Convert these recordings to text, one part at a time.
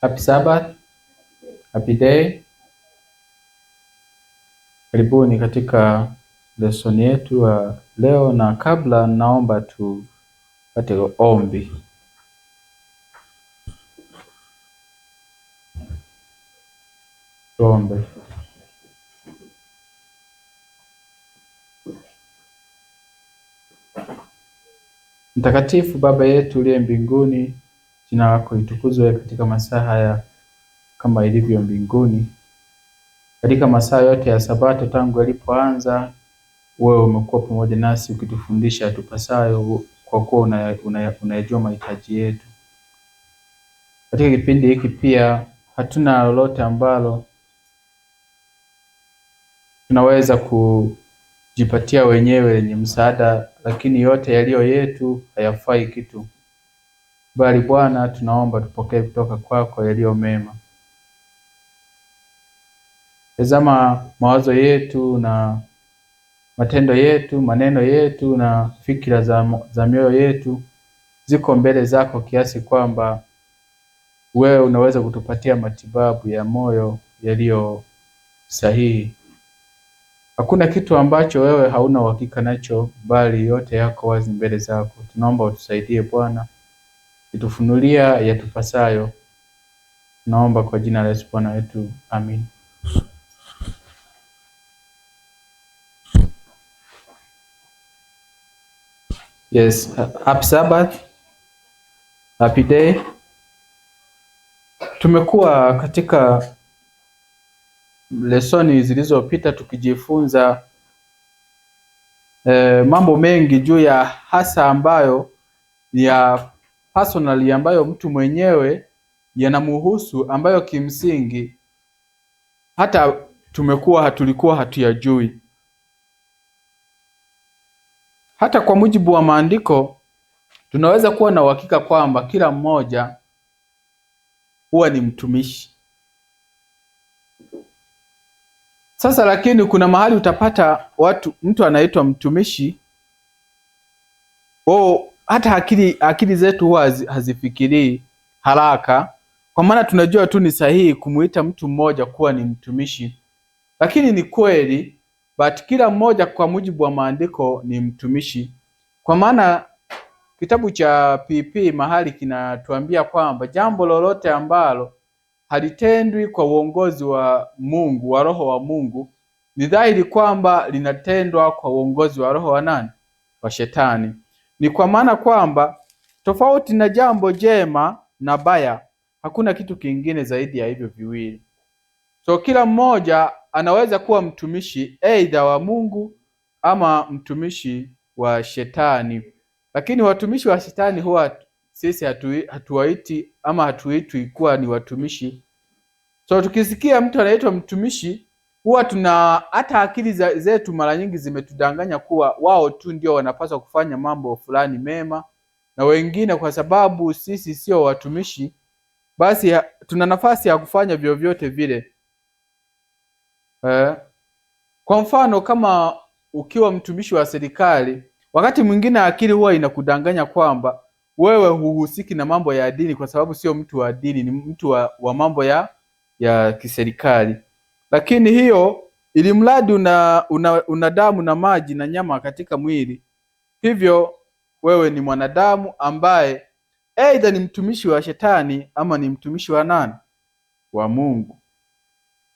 Happy Sabbath, happy day. Karibuni katika lesson yetu ya leo, na kabla naomba tupate ombi. Tuombe. Mtakatifu Baba yetu uliye mbinguni, jina lako litukuzwe katika masaa haya kama ilivyo mbinguni. Katika masaa yote ya Sabato tangu yalipoanza, wewe umekuwa pamoja nasi ukitufundisha tupasayo, kwa kuwa unayajua mahitaji yetu. Katika kipindi hiki pia hatuna lolote ambalo tunaweza kujipatia wenyewe lenye msaada, lakini yote yaliyo yetu hayafai kitu. Bali Bwana, tunaomba tupokee kutoka kwako yaliyo mema. Tazama mawazo yetu na matendo yetu, maneno yetu na fikira za mioyo yetu ziko mbele zako, kiasi kwamba wewe unaweza kutupatia matibabu ya moyo yaliyo sahihi. Hakuna kitu ambacho wewe hauna uhakika nacho, bali yote yako wazi mbele zako. Tunaomba utusaidie Bwana, itufunulia yatupasayo. Tunaomba kwa jina la Yesu Bwana wetu, amin. Yes, happy Sabbath, happy day. Tumekuwa katika lesoni zilizopita tukijifunza mambo mengi juu ya hasa ambayo ya personally, ambayo mtu mwenyewe yanamhusu, ambayo kimsingi hata tulikuwa hatuyajui. Hata kwa mujibu wa maandiko tunaweza kuwa na uhakika kwamba kila mmoja huwa ni mtumishi. Sasa lakini kuna mahali utapata mtu anaitwa mtumishi, hata akili zetu huwa hazifikirii haraka, kwa maana tunajua tu ni sahihi kumuita mtu mmoja kuwa ni mtumishi. Lakini ni kweli, but kila mmoja kwa mujibu wa maandiko ni mtumishi. Kwa maana kitabu cha PP mahali kinatuambia kwamba jambo lolote ambalo halitendwi kwa uongozi wa Mungu, wa Roho wa Mungu, ni dhahiri kwamba linatendwa kwa uongozi wa roho wa nani? Wa Shetani. Ni kwa maana kwamba tofauti na jambo jema na baya, hakuna kitu kingine zaidi ya hivyo viwili. So kila mmoja anaweza kuwa mtumishi aidha wa Mungu ama mtumishi wa Shetani. Lakini watumishi wa Shetani huwa sisi hatuwaiti ama hatuitwi kuwa ni watumishi. So tukisikia mtu anaitwa mtumishi, huwa hata akili zetu mara nyingi zimetudanganya kuwa wao tu ndio wanapaswa kufanya mambo fulani mema, na wengine kwa sababu sisi sio watumishi, basi tuna nafasi ya kufanya vyovyote vile. Kwa mfano, kama ukiwa mtumishi wa serikali, wakati mwingine akili huwa inakudanganya kwamba wewe huhusiki na mambo ya dini, kwa sababu sio mtu wa dini, ni mtu wa mambo ya kiserikali. Lakini hiyo, ili mradi una damu na maji na nyama katika mwili, hivyo wewe ni mwanadamu ambaye aidha ni mtumishi wa Shetani ama ni mtumishi wa nani? Wa Mungu.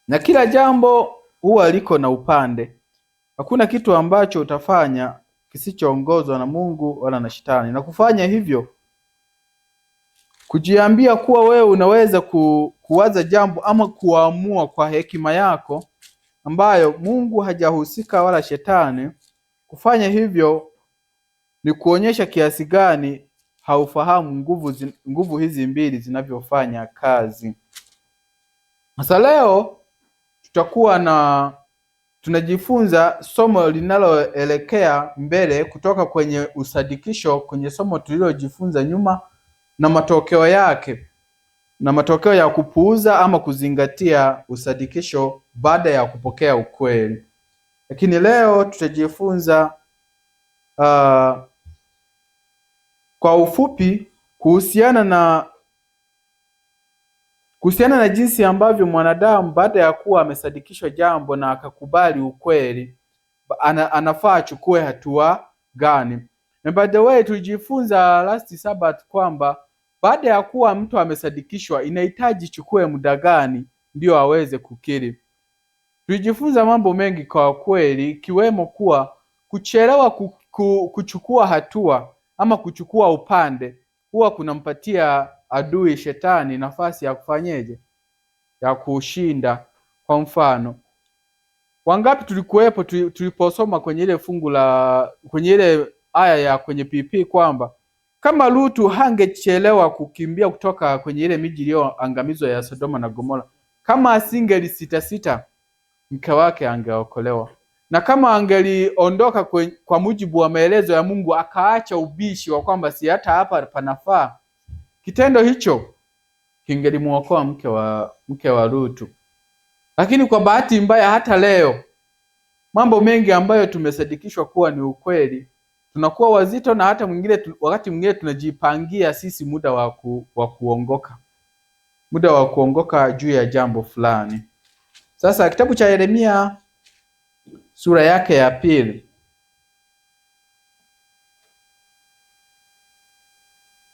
Na kila jambo huwa liko na upande. Hakuna kitu ambacho utafanya kisichoongozwa na Mungu wala na Shetani. Na kufanya hivyo, kujiambia kuwa wewe unaweza kuwaza jambo ama kuamua kwa hekima yako ambayo Mungu hajahusika wala Shetani, kufanya hivyo ni kuonyesha kiasi gani haufahamu nguvu hizi mbili zinavyofanya kazi. Sasa leo tunajifunza somo linaloelekea mbele kutoka kwenye usadikisho, kwenye somo tulilojifunza nyuma, na matokeo yake, na matokeo ya kupuuza ama kuzingatia usadikisho baada ya kupokea ukweli. Lakini leo tutajifunza kwa ufupi kuhusiana na kuhusiana na jinsi ambavyo mwanadamu baada ya kuwa amesadikishwa jambo na akakubali ukweli, anafaa achukue hatua gani. Na by the way, tulijifunza last Sabbath kwamba baada ya kuwa mtu amesadikishwa inahitaji chukue muda gani ndio aweze kukiri. Tulijifunza mambo mengi kwa kweli, ikiwemo kuwa kuchelewa kuchukua hatua ama kuchukua upande huwa kunampatia adui shetani nafasi ya kufanyeje, ya kushinda. Kwa mfano, wangapi tulikuwepo tuliposoma kwenye ile fungu la kwenye ile aya ya kwenye PP kwamba kama Lutu hangechelewa kukimbia kutoka kwenye ile miji iliyoangamizwa ya Sodoma na Gomora, kama asingelisita mke wake angeokolewa, na kama angeliondoka kwa mujibu wa maelezo ya Mungu akaacha ubishi wa kwamba si hata hapa panafaa, kitendo hicho kingelimuokoa mke wa Lutu. Lakini kwa bahati mbaya, hata leo mambo mengi ambayo tumesadikishwa kuwa ni ukweli tunakuwa wazito, na hata wakati mwingine tunajipangia sisi muda wa kuongoka juu ya jambo fulani. Sasa kitabu cha Yeremia sura yake ya pili.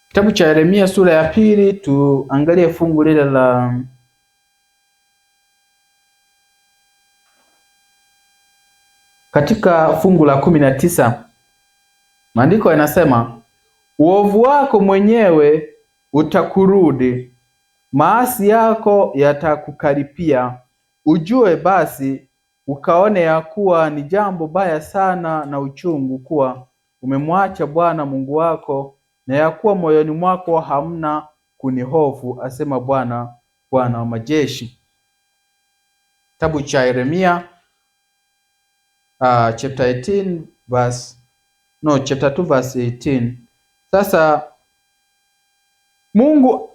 Kitabu cha Yeremia sura ya pili, tuangalie fungu lile la katika fungu la 19. Maandiko yanasema, uovu wako mwenyewe utakurudi, maasi yako yatakukaripia, ujue basi ukaone ya kuwa ni jambo baya sana na uchungu kuwa umemwacha Bwana Mungu wako, na ya kuwa moyoni mwako hamna kunihofu, asema Bwana wa majeshi. Kitabu cha Yeremia chapter 2 verse 18. Sasa Mungu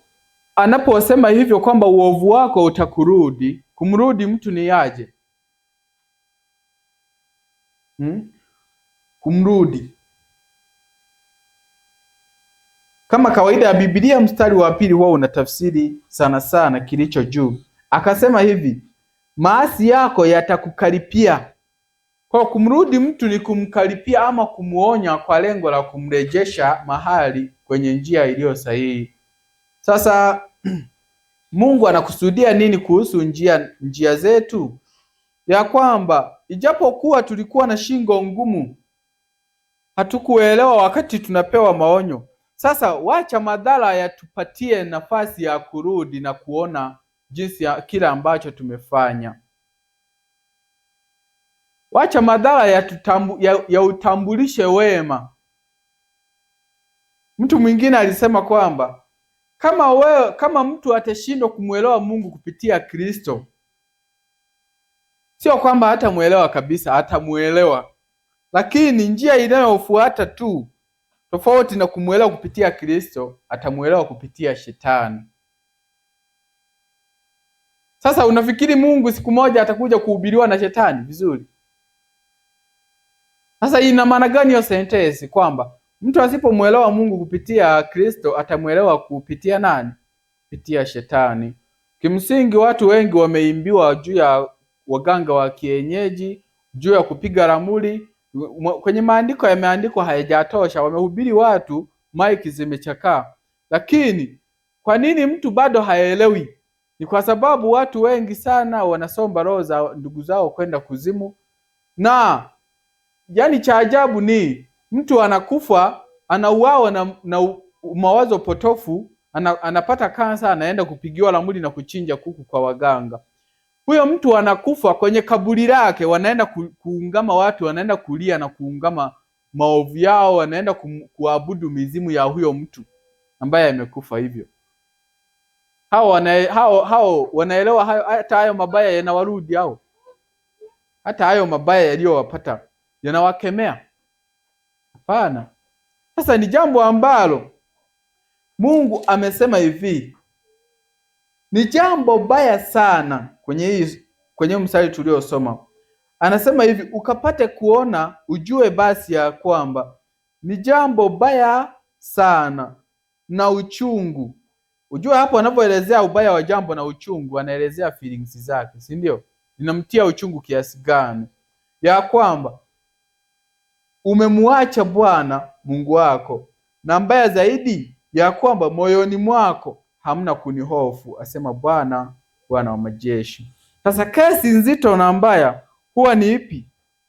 anaposema hivyo kwamba uovu wako utakurudi, kumrudi mtu ni aje? Kumrudi kama kawaida ya Biblia, mstari wa pili wao unatafsiri sana kilicho juu. Akasema hivi, maasi yako yatakukaripia. Kwa kumrudi mtu ni kumkaripia ama kumuonya kwa lengo la kumrejesha mahali kwenye njia iliyo sahihi. Sasa Mungu anakusudia nini kuhusu njia zetu? Ya kwamba ijapokuwa tulikuwa na shingo ngumu, hatukuelewa wakati tunapewa maonyo. Sasa wacha madhara yatupatie nafasi ya kurudi na kuona jinsi ya kila ambacho tumefanya. Wacha madhara ya utambulishe wema. Mtu mwingine alisema kwamba kama mtu atashindwa kumuelewa Mungu kupitia Kristo, sio kwamba hatamuelewa kabisa, hatamuelewa, lakini njia inayofuata tu tofauti na kumuelewa kupitia Kristo, atamuelewa kupitia shetani. Sasa unafikiri Mungu siku moja atakuja kuhubiriwa na shetani vizuri? Sasa ina maana gani hiyo sentence kwamba mtu asipomuelewa Mungu kupitia Kristo atamuelewa kupitia nani? Kupitia shetani. Kimsingi watu wengi wameimbiwa juu ya waganga wa kienyeji, juu ya kupiga ramli. Kwenye maandiko yameandikwa hayajatosha, wamehubiri watu, maiki zimechakaa. Lakini kwa nini mtu bado haelewi? Ni kwa sababu watu wengi sana wanasomba roho za ndugu zao kwenda kuzimu. Na yani cha ajabu ni mtu anakufa, anauawa na mawazo potofu, anapata kansa, anaenda kupigiwa ramli na kuchinja kuku kwa waganga. Huyo mtu anakufa, kwenye kaburi lake wanaenda kuungama watu, wanaenda kulia na kuungama maovu yao, wanaenda kuabudu mizimu ya huyo mtu ambaye amekufa hivyo. Hao wanaelewa hata hayo mabaya yanawarudi hao. Hata hayo mabaya yaliyowapata yanawakemea? Hapana. Sasa ni jambo ambalo Mungu amesema hivi, ni jambo baya sana. Kwenye mstari tuliosoma anasema hivi, ukapate kuona ujue basi ya kwamba ni jambo baya sana na uchungu. Ujue hapo anapoelezea ubaya wa jambo na uchungu, anaelezea feelings zake, si ndio? Linamtia uchungu kiasi gani ya kwamba umemwacha Bwana Mungu wako, na mbaya zaidi ya kwamba moyoni mwako hamna kunihofu, asema Bwana, Bwana wa majeshi. Sasa kesi nzito na mbaya huwa ni ipi?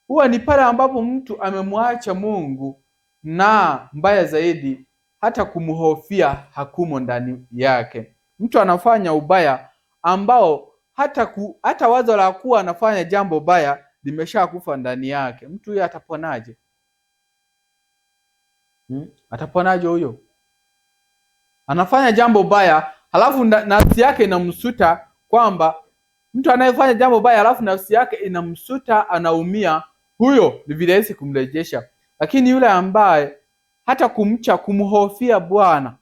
Huwa ni pale ambapo mtu amemwacha Mungu, na mbaya zaidi hata kumhofia hakumo ndani yake. Mtu anafanya ubaya ambao hata wazo la kuwa anafanya jambo baya limeshakufa ndani yake. Mtu huyo ataponaje? Ataponaje huyo? Anafanya jambo baya halafu nafsi yake inamsuta, kwamba mtu anayefanya jambo baya halafu nafsi yake inamsuta, anaumia, huyo ni virahisi kumrejesha. Lakini yule ambaye hata kumhofia Bwana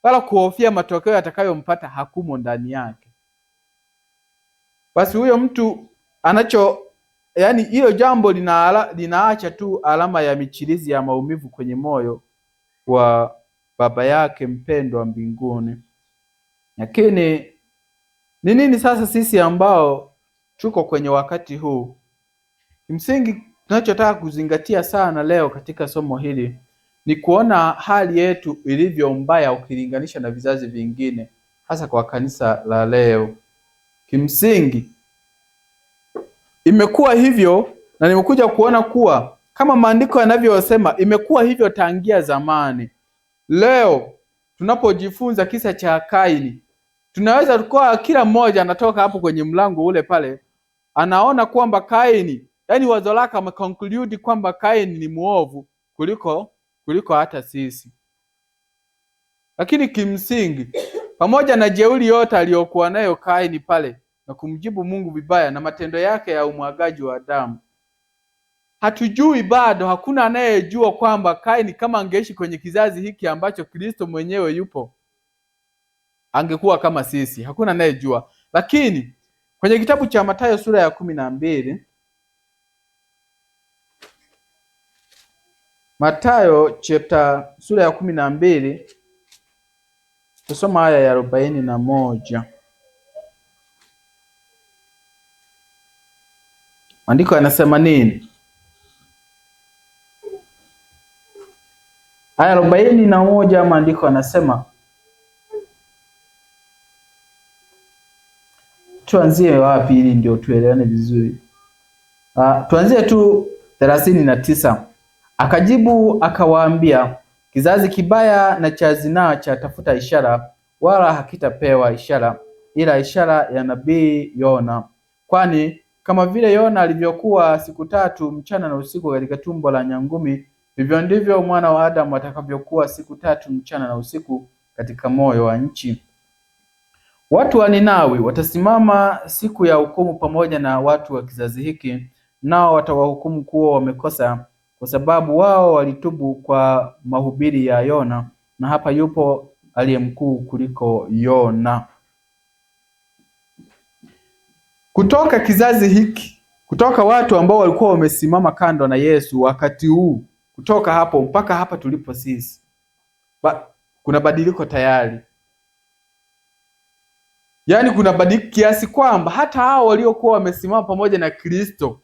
wala kuhofia matokeo yatakayompata hakumo ndani yake, basi huyo mtu yani hilo jambo linaacha tu alama ya michirizi ya maumivu kwenye moyo wa baba yake mpendwa mbinguni. Lakini ni nini sasa sisi ambao tuko kwenye wakati huu? Kimsingi tunachotaka kuzingatia sana leo katika somo hili ni kuona hali yetu ilivyo mbaya ukilinganisha na vizazi vingine, hasa kwa kanisa la leo. Kimsingi imekuwa hivyo, na nimekuja kuona kuwa kama maandiko yanavyosema imekuwa hivyo tangia zamani. Leo tunapojifunza kisa cha Kaini, tunaweza tukua kila mmoja anatoka hapo kwenye mlango ule pale anaona kwamba Kaini, yani wazo lake ameconclude kwamba Kaini ni muovu kuliko hata sisi. Lakini kimsingi pamoja na jeuri yote aliyokuwa nayo Kaini pale na kumjibu Mungu vibaya na matendo yake ya umwagaji wa damu, hatujui bado, hakuna anayejua kwamba Kaini kama angeishi kwenye kizazi hiki ambacho Kristo mwenyewe yupo, angekuwa kama sisi. Hakuna anayejua. Lakini kwenye kitabu cha Mathayo sura ya 12, Mathayo sura ya 12, tusoma aya ya 41. Maandiko yanasema nini? Aya 41, maandiko yanasema, tuanzie wapi ili ndio tuelewane vizuri? Tuanzie tu 39. Akajibu akawaambia, kizazi kibaya na cha zinaa chatafuta ishara, wala hakitapewa ishara, ila ishara ya nabii Yona. Kwani kama vile Yona alivyokuwa siku 3 mchana na usiku katika tumbo la nyangumi, vivyo ndivyo mwana wa Adamu atakavyokuwa siku 3 mchana na usiku katika moyo wa nchi. Watu wa Ninawi watasimama siku ya hukumu pamoja na watu wa kizazi hiki, nao watawahukumu kuwa wamekosa, kwa sababu wao walitubu kwa mahubiri ya Yona, na hapa yupo aliye mkuu kuliko Yona. Kutoka kizazi hiki, kutoka watu ambao walikuwa wamesimama kando na Yesu wakati huu, kutoka hapo mpaka hapa tulipo sisi, kuna badiliko tayari. Yaani kuna badiliko kiasi kwamba hata hao waliokuwa wamesimama pamoja na Kristo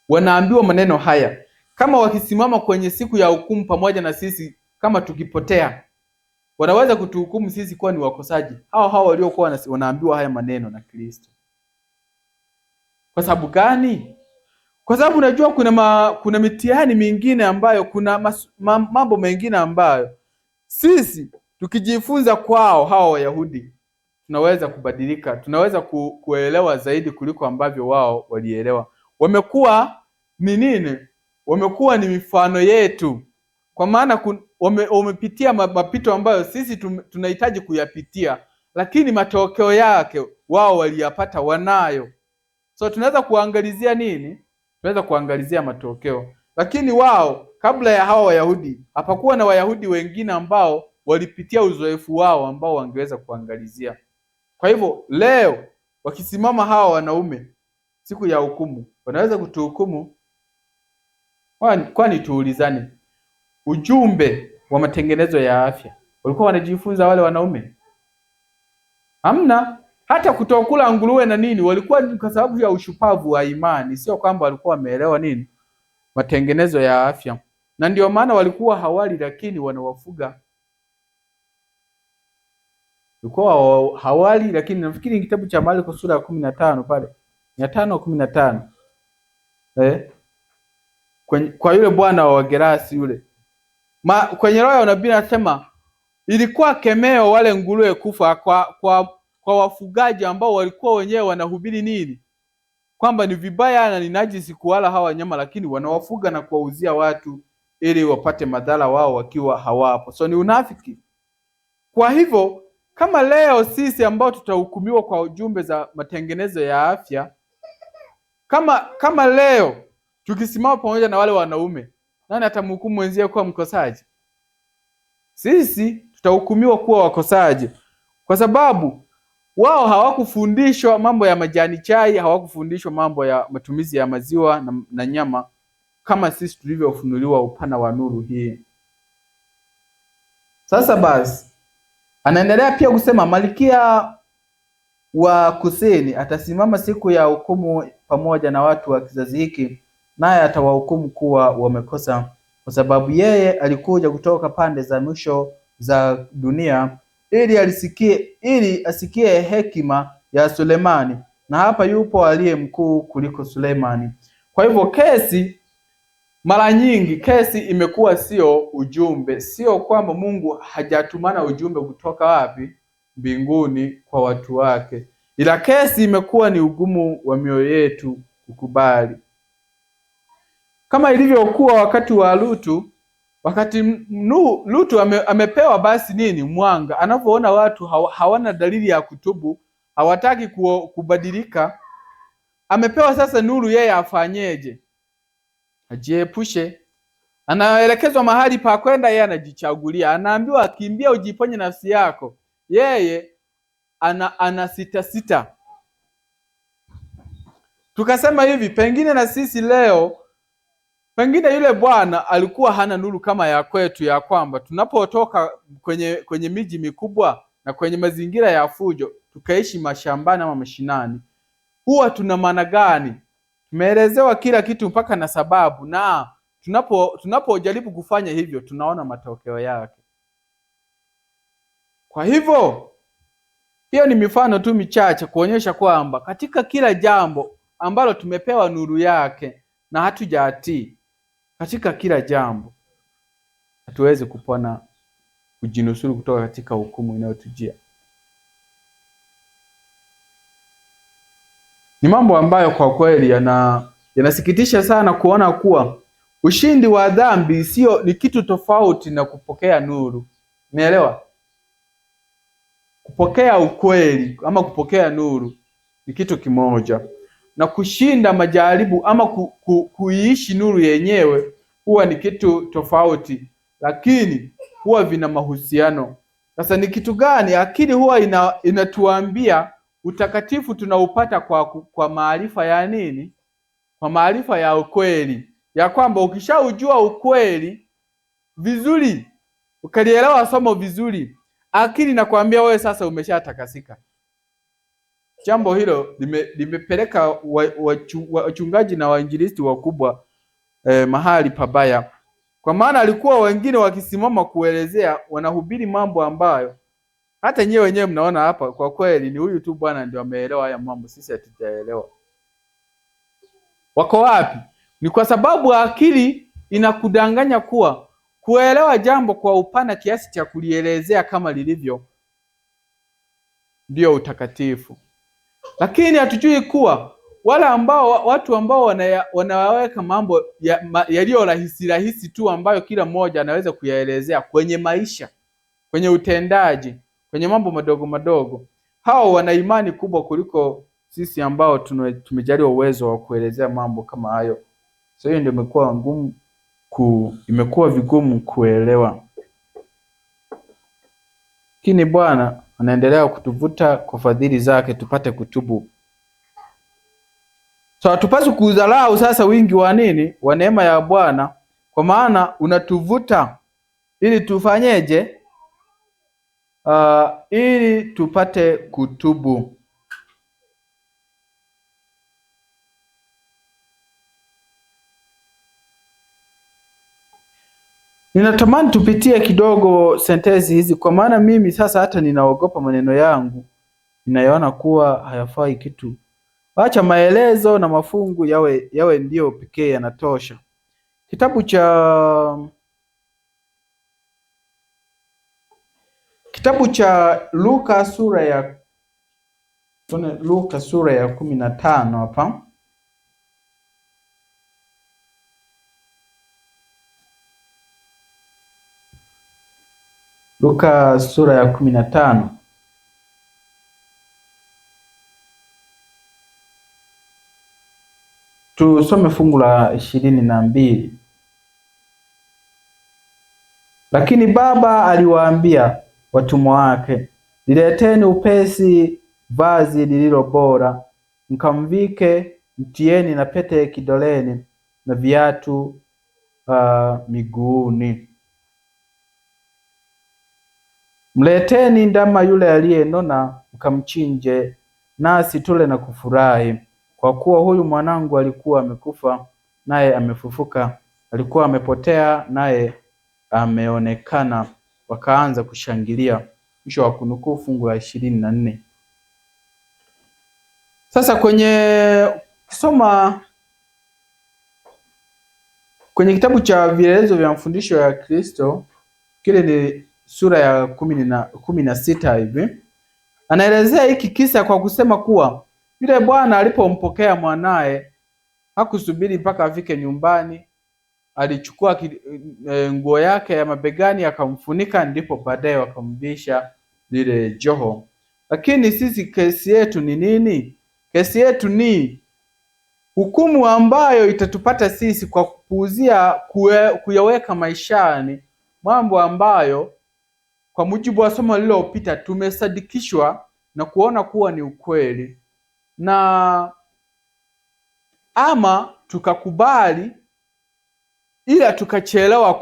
wanaambiwa maneno haya. Kama wakisimama kwenye siku ya hukumu pamoja na sisi, kama tukipotea, wanaweza kutuhukumu sisi kuwa ni wakosaji. Hao waliokuwa wanaambiwa haya maneno na Kristo. Kwa sababu gani? Kwa sababu unajua kuna mitihani mingine ambayo, kuna mambo mengine ambayo sisi tukijifunza kwao hao Wayahudi tunaweza kubadilika, tunaweza kuelewa zaidi kuliko ambavyo wao walielewa. Wamekuwa ni nini? Wamekuwa ni mifano yetu, kwa maana wamepitia mapito ambayo sisi tunahitaji kuyapitia, lakini matokeo yake wao waliyapata, wanayo. So tunaweza kuangalizia nini? Tunaweza kuangalizia matokeo. Lakini wao, kabla ya hawa Wayahudi, hapakuwa na Wayahudi wengine ambao walipitia uzoefu wao ambao wangeweza kuangalizia. Kwa hivyo leo wakisimama hawa wanaume siku ya hukumu, wanaweza kutuhukumu. Kwani tuulizane, ujumbe wa matengenezo ya afya Walikuwa wanajifunza wale wanaume? Hamna. Hata kutokula nguruwe na nini, walikuwa kwa sababu ya ushupavu wa imani, sio kwamba walikuwa wameelewa nini matengenezo ya afya. Na ndio maana walikuwa hawali, lakini wanawafuga. Walikuwa hawali, lakini nafikiri kitabu cha Marko sura ya 15 pale 515 kwa yule bwana wa Gerasi yule, kwenye roho ya unabii anasema ilikuwa kemeo wale nguruwe kufa kwa wafugaji ambao walikuwa wenyewe wanahubiri nini, kwamba ni vibaya na ni najisi kuwala hawa wanyama, lakini wanawafuga na kuwauzia watu ili wapate madhara wao wakiwa hawapo. So ni unafiki. Kwa hivyo kama leo sisi ambao tutahukumiwa kwa ujumbe za matengenezo ya afya, kama leo tukisimama pamoja na wale wanaume, nani atamhukumu mwenzie kuwa mkosaji? Sisi tutahukumiwa kuwa wakosaji, kwa sababu wao hawakufundishwa mambo ya majani chai, hawakufundishwa mambo ya matumizi ya maziwa na nyama kama sisi tulivyofunuliwa upana wa nuru hii. Sasa basi anaendelea pia kusema, Malkia wa Kusini atasimama siku ya hukumu pamoja na watu wa kizazi hiki, naye atawahukumu kuwa wamekosa, kwa sababu yeye alikuja kutoka pande za mwisho za dunia ili asikie hekima ya Sulemani, na hapa yupo aliye mkuu kuliko Sulemani. Kwa hivyo mara nyingi kesi imekuwa sio ujumbe, sio kwamba Mungu hajatumana ujumbe kutoka wapi? Mbinguni kwa watu wake, ila kesi imekuwa ni ugumu wa mioyo yetu kukubali, kama ilivyokuwa wakati wa Lutu. Wakati Lutu amepewa basi nini mwanga, anapoona watu hawana dalili ya kutubu, hawataki kubadilika, amepewa sasa nuru, yeye afanyeje? Ajiepushe. Anaelekezwa mahali pa kwenda, yeye anajichagulia. Anaambiwa kimbia ujiponye nafsi yako, yeye ana sita. Tukasema hivi, pengine na sisi leo, pengine yule bwana alikuwa hana nuru kama ya kwetu, ya kwamba tunapotoka kwenye miji mikubwa na kwenye mazingira ya fujo tukaishi mashambani ama mashinani, huwa tuna maana gani? Tumeelezewa kila kitu mpaka na sababu, na tunapojaribu kufanya hivyo tunaona matokeo yake. Kwa hivyo hiyo ni mifano tu michache kuonyesha kwamba katika kila jambo ambalo tumepewa nuru yake na hatujatii, katika kila jambo hatuwezi kupona kujinusuru kutoka katika hukumu inayotujia. Ni mambo ambayo kwa kweli yanasikitisha sana kuona kuwa ushindi wa dhambi ni kitu tofauti na kupokea nuru. Umeelewa? Kupokea ukweli ama kupokea nuru ni kitu kimoja, na kushinda majaribu ama kuiishi nuru yenyewe huwa ni kitu tofauti, lakini huwa vina mahusiano. Sasa ni kitu gani? Akili huwa inatuambia utakatifu tunaupata kwa maarifa ya nini? Kwa maarifa ya ukweli, ya kwamba ukishaujua ukweli vizuri, ukalielewa somo vizuri, akili nakwambia wewe sasa umeshatakasika. Jambo hilo limepeleka wachungaji na wainjilisti wakubwa mahali pabaya, kwa maana alikuwa wengine wakisimama kuelezea, wanahubiri mambo ambayo hata nyewe wenyewe mnaona hapa, kwa kweli ni huyu tu bwana ndio ameelewa haya mambo, sisi hatujaelewa. Wako wapi? Ni kwa sababu akili inakudanganya kuwa kuelewa jambo kwa upana kiasi cha kulielezea kama lilivyo ndio utakatifu. Lakini hatujui kuwa watu ambao wanaweka mambo yaliyo rahisi tu ambayo kila mmoja anaweza kuyaelezea kwenye maisha, kwenye utendaji, kwenye mambo madogo madogo, hao wana imani kubwa kuliko sisi ambao tumejaliwa uwezo wa kuelezea mambo kama hayo. So hiyo ndio imekuwa vigumu kuelewa. Lakini Bwana anaendelea kutuvuta kwa fadhili zake tupate kutubu. So hatupaswi kudharau sasa wingi wa nini? Wa neema ya Bwana, kwa maana unatuvuta ili tufanyeje? ili tupate kutubu. Ninatamani tupitie kidogo sentensi hizi, kwa maana mimi sasa hata ninaogopa maneno yangu, ninayoona kuwa hayafai kitu. Acha maelezo na mafungu yawe ndio pekee yanatosha. Kitabu cha Luka sura ya 15 hapa. Luka sura ya 15. Tusome fungu la 22. Lakini baba aliwaambia watumwa wake, lileteni upesi vazi lililo bora, mkamvike, mtieni na pete kidoleni na viatu miguuni. Mleteni ndama yule aliyenona, mkamchinje, nasi tule na kufurahi, kwa kuwa huyu mwanangu alikuwa amekufa naye amefufuka, alikuwa amepotea naye ameonekana. Wakaanza kushangilia. Mwisho wa kunukuu fungu la 24. Sasa kusoma kwenye kitabu cha vielelezo vya mafundisho ya Kristo, kile ni sura ya 16 hivi, anaelezea hiki kisa kwa kusema kuwa yule bwana alipompokea mwanae hakusubiri mpaka afike nyumbani. Alichukua nguo yake ya mabegani akamfunika, ndipo baadaye wakamvisha lile joho. Lakini sisi kesi yetu ni nini? Kesi yetu ni hukumu ambayo itatupata sisi kwa kupuuzia kuyaweka maishani mambo ambayo kwa mujibu wa somo lililopita tumesadikishwa na kuona kuwa ni ukweli, na ama tukakubali ila tukachelewa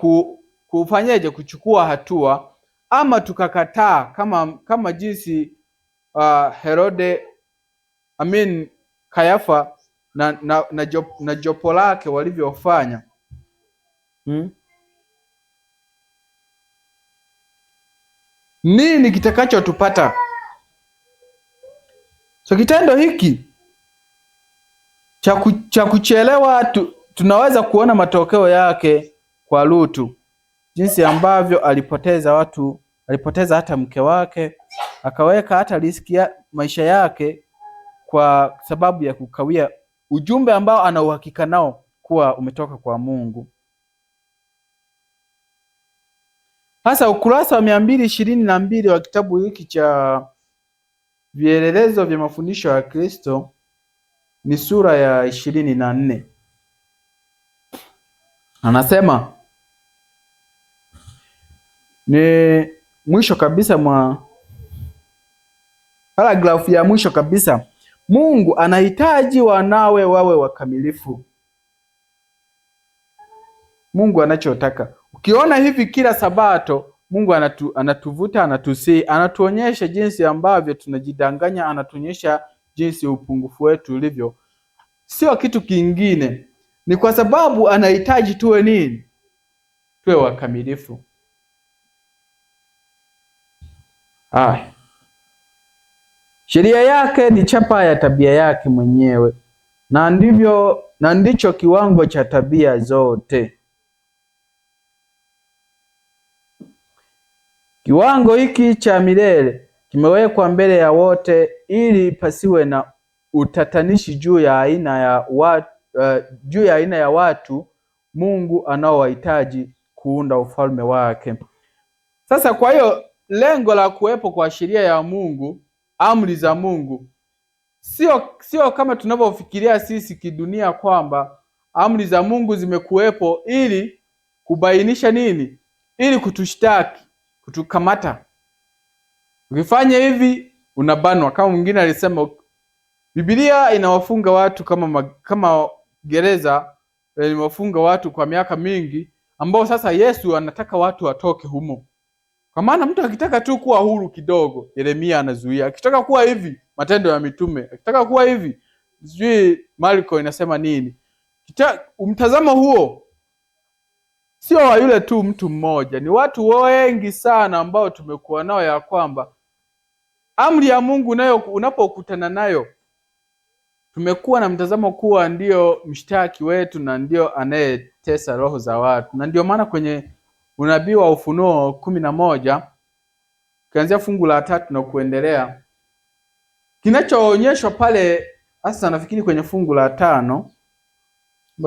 kufanyaje kuchukua hatua, ama tukakataa kama jinsi Herode Kayafa na jopo lake walivyofanya. Nini kitakachotupata? So kitendo hiki cha kuchelewa tunaweza kuona matokeo yake kwa Lutu, jinsi ambavyo alipoteza hata mke wake, akaweka hata riski ya maisha yake kwa sababu ya kukawia ujumbe ambao ana uhakika nao kuwa umetoka kwa Mungu. Hasa ukurasa wa 222 wa kitabu hiki cha vielelezo vya mafundisho ya Kristo ni sura ya 24. Anasema ni mwisho kabisa paragrafu ya mwisho kabisa, Mungu anahitaji wanawe wawe wakamilifu. Mungu anachotaka, ukiona hivi kila Sabato Mungu anatuvuta, anatuonyesha jinsi ambavyo tunajidanganya, anatuonyesha jinsi upungufu wetu ulivyo. Sio kitu kingine, ni kwa sababu anahitaji tuwe nini? Tuwe wakamilifu. Sheria yake ni chapa ya tabia yake mwenyewe, na ndicho kiwango cha tabia zote. Kiwango hiki cha milele kimewekwa mbele ya wote ili pasiwe na utatanishi juu ya aina ya watu Mungu anaowahitaji kuunda ufalme wake. Sasa kwa hiyo lengo la kuwepo kwa sheria ya Mungu, amri za Mungu, sio kama tunavyofikiria sisi kidunia kwamba amri za Mungu zimekuwepo ili kubainisha nini? Ili kutushtaki, kutukamata. Ukifanya hivi unabanwa. Kama mwingine alisema Biblia inawafunga watu kama gereza, inawafunga watu kwa miaka mingi, ambao sasa Yesu anataka watu watoke humo. Kwa maana mtu akitaka tu kuwa huru kidogo, Yeremia anazuia. Akitaka kuwa hivi, Matendo ya Mitume. Akitaka kuwa hivi, sijui Marko inasema nini. Mtazamo huo sio wa yule tu mtu mmoja, ni watu wengi sana ambao tumekuwa nao, ya kwamba amri ya Mungu nayo unapokutana nayo, tumekuwa na mtazamo kuwa ndio mshtaki wetu na ndio anayetesa roho za watu. Na ndio maana kwenye unabii wa Ufunuo 11 kuanzia fungu la 3 na kuendelea, kinachoonyeshwa pale hasa nafikiri kwenye fungu la 5,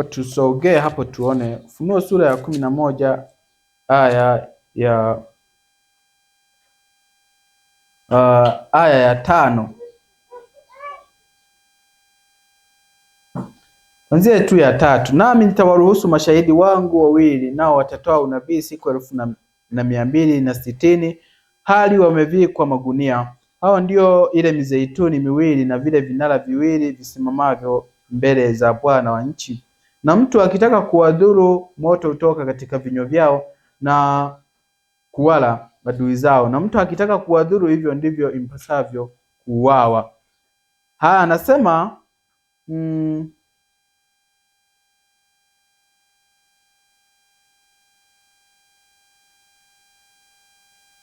tusogee hapo tuone. Ufunuo sura ya 11 aya ya aya ya 5. Anzia tu ya 3. Nami nitawaruhusu mashahidi wangu wawili, nao watatoa unabii siku 1260 hali wamevikwa magunia. Hao ndio ile mizeituni miwili na vile vinara viwili visimamavyo mbele za Bwana wa nchi. Na mtu akitaka kuwadhuru, moto utoka katika vinywa vyao na kuwala adui zao. Na mtu akitaka kuwadhuru, hivyo ndivyo impasavyo kuuawa. Haya anasema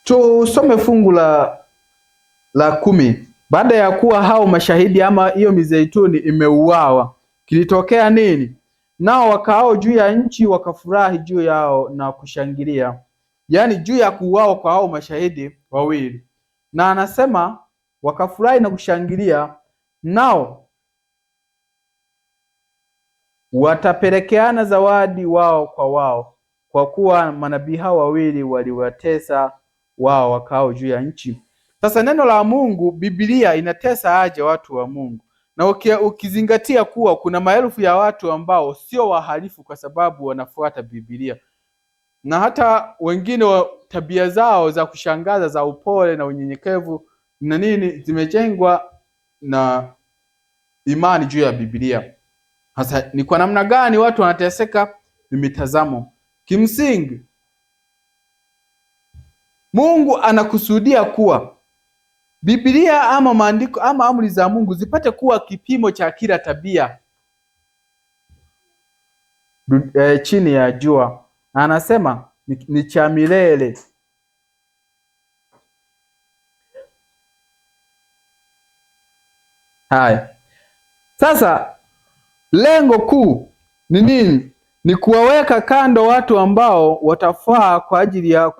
tusome fungu la 10. Baada ya kuwa hao mashahidi ama hiyo mizeituni imeuawa, kilitokea nini? Nao wakaao juu ya nchi wakafurahi juu yao na kushangilia. Yaani juu ya kuuawa kwa hao mashahidi wawili. Na anasema wakafurahi na kushangilia, nao watapelekeana zawadi wao kwa wao, kwa kuwa manabii hao wawili waliwatesa wao wakao juu ya nchi. Sasa neno la Mungu, Biblia inatesa aje watu wa Mungu? Na ukizingatia kuwa kuna maelfu ya watu ambao sio wahalifu kwa sababu wanafuata Biblia, na hata wengine wa tabia zao za kushangaza za upole na unyenyekevu na nini zimejengwa na imani juu ya Biblia. Sasa ni kwa namna gani watu wanateseka? Ni mitazamo. Kimsingi Mungu anakusudia kuwa Biblia ama maandiko ama amri za Mungu zipate kuwa kipimo cha kila tabia chini ya jua. Na anasema ni cha milele. Haya. Sasa lengo kuu ni nini? Ni kuwaweka kando watu ambao watafaa kwa ajili ya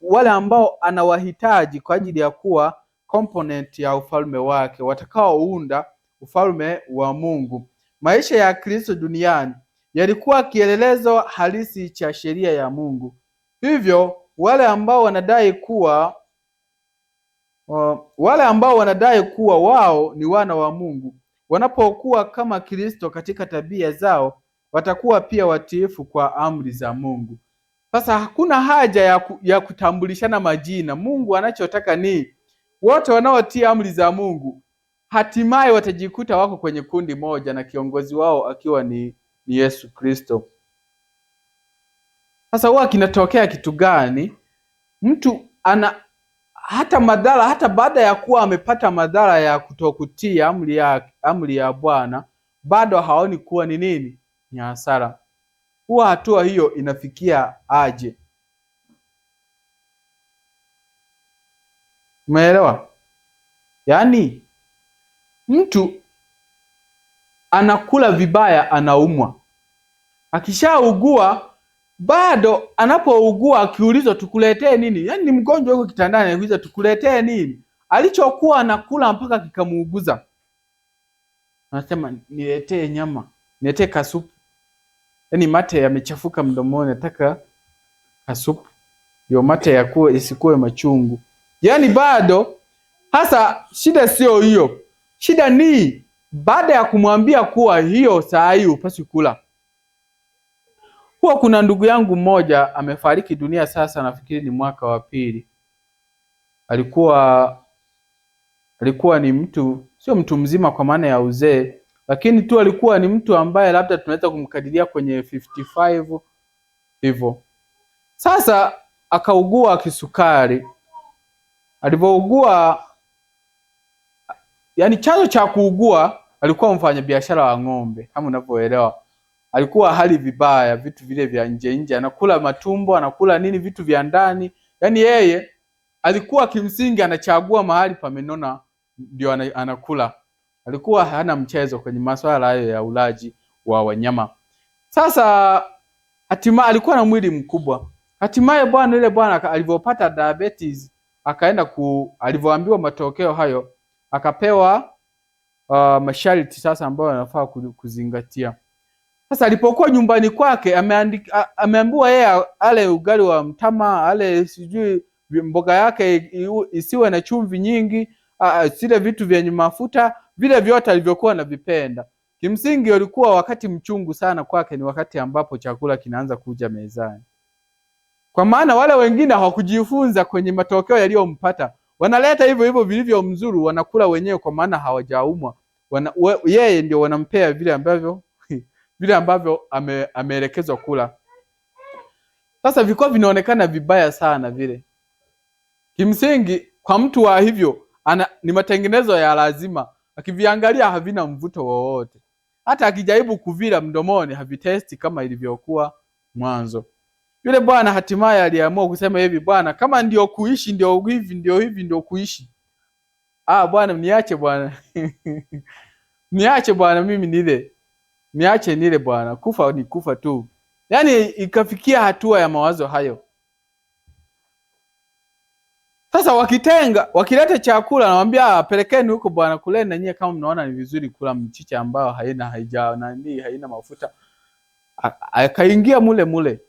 wale ambao anawahitaji kwa ajili ya kuwa component ya ufalme wake, watakaounda ufalme wa Mungu. Maisha ya Kristo duniani yalikuwa kielelezo halisi cha sheria ya Mungu. Hivyo wale ambao wanadai kuwa wao ni wana wa Mungu, wanapokuwa kama Kristo katika tabia zao, watakuwa pia watiifu kwa amri za Mungu. Sasa hakuna haja ya kutambulishana majina. Mungu anachotaka ni wote wanaotii amri za Mungu hatimaye watajikuta wako kwenye kundi moja, na kiongozi wao akiwa ni Yesu Kristo. Sasa huwa kinatokea kitu gani? Mtu ana hata madhara, hata baada ya kuwa amepata madhara ya kutokutii amri ya Bwana, bado haoni kuwa ni nini? Ni hasara. Huwa hatua hiyo inafikia aje? Umeelewa? Yaani mtu anakula vibaya, anaumwa. Akishaugua, bado anapougua akiulizwa tukuletee nini? Yaani ni mgonjwa yuko kitandani, anaulizwa tukuletee nini? Alichokuwa anakula mpaka kikamuuguza. Anasema niletee nyama, niletee kasupu. Yaani mate yamechafuka mdomoni, nataka kasupu. Ndio mate isikuwe machungu. Yaani bado hasa shida sio hiyo. Shida ni baada ya kumwambia kuwa hiyo saa hii upaswi kula. Huwa kuna ndugu yangu mmoja amefariki dunia sasa, nafikiri ni mwaka wa 2. Alikuwa ni mtu, sio mtu mzima kwa maana ya uzee, lakini tu alikuwa ni mtu ambaye labda tunaweza kumkadiria kwenye 55 hivyo. Sasa akaugua kisukari. Alipougua, yani chanzo cha kuugua, alikuwa mfanyabiashara wa ng'ombe kama unavyoelewa. Alikuwa hali vibaya, vitu vile vya nje nje, anakula matumbo, anakula nini, vitu vya ndani. Yani yeye alikuwa kimsingi anachagua mahali pamenona ndio anakula. Alikuwa hana mchezo kwenye masuala hayo ya ulaji wa wanyama. Sasa hatimaye alikuwa na mwili mkubwa. Hatimaye yule bwana alipopata diabetes, akaenda alivyoambiwa matokeo hayo, akapewa masharti sasa ambayo anafaa kuzingatia. Sasa alipokuwa nyumbani kwake, ameambiwa yeye ale ugali wa mtama, ale sijui mboga yake isiwe na chumvi nyingi, sile vitu vyenye mafuta, vile vyote alivyokuwa anavipenda. Kimsingi ulikuwa wakati mchungu sana kwake, ni wakati ambapo chakula kinaanza kuja mezani. Kwa maana wale wengine hawakujifunza kwenye matokeo yaliyompata. Wanaleta hivyo hivyo vilivyo mzuri, wanakula wenyewe kwa maana hawajaumwa. Yeye ndio wanampea vile ambavyo ameelekezwa kula. Sasa vilikuwa vinaonekana vibaya sana vile. Kimsingi kwa mtu wa hivyo ni matengenezo ya lazima. Akiviangalia havina mvuto wowote. Hata akijaribu kuvila mdomoni havitesti kama ilivyokuwa mwanzo. Yule bwana hatimaye aliamua kusema hivi, bwana, kama ndio kuishi ndio hivi ndio kuishi. Bwana niache bwana. Niache bwana mimi niache nile bwana, kufa ni kufa tu. Yaani ikafikia hatua ya mawazo hayo. Sasa wakileta chakula anamwambia pelekeni huko bwana, kuleni na nyie kama mnaona ni vizuri kula mchicha ambao haina mafuta. Akaingia mule.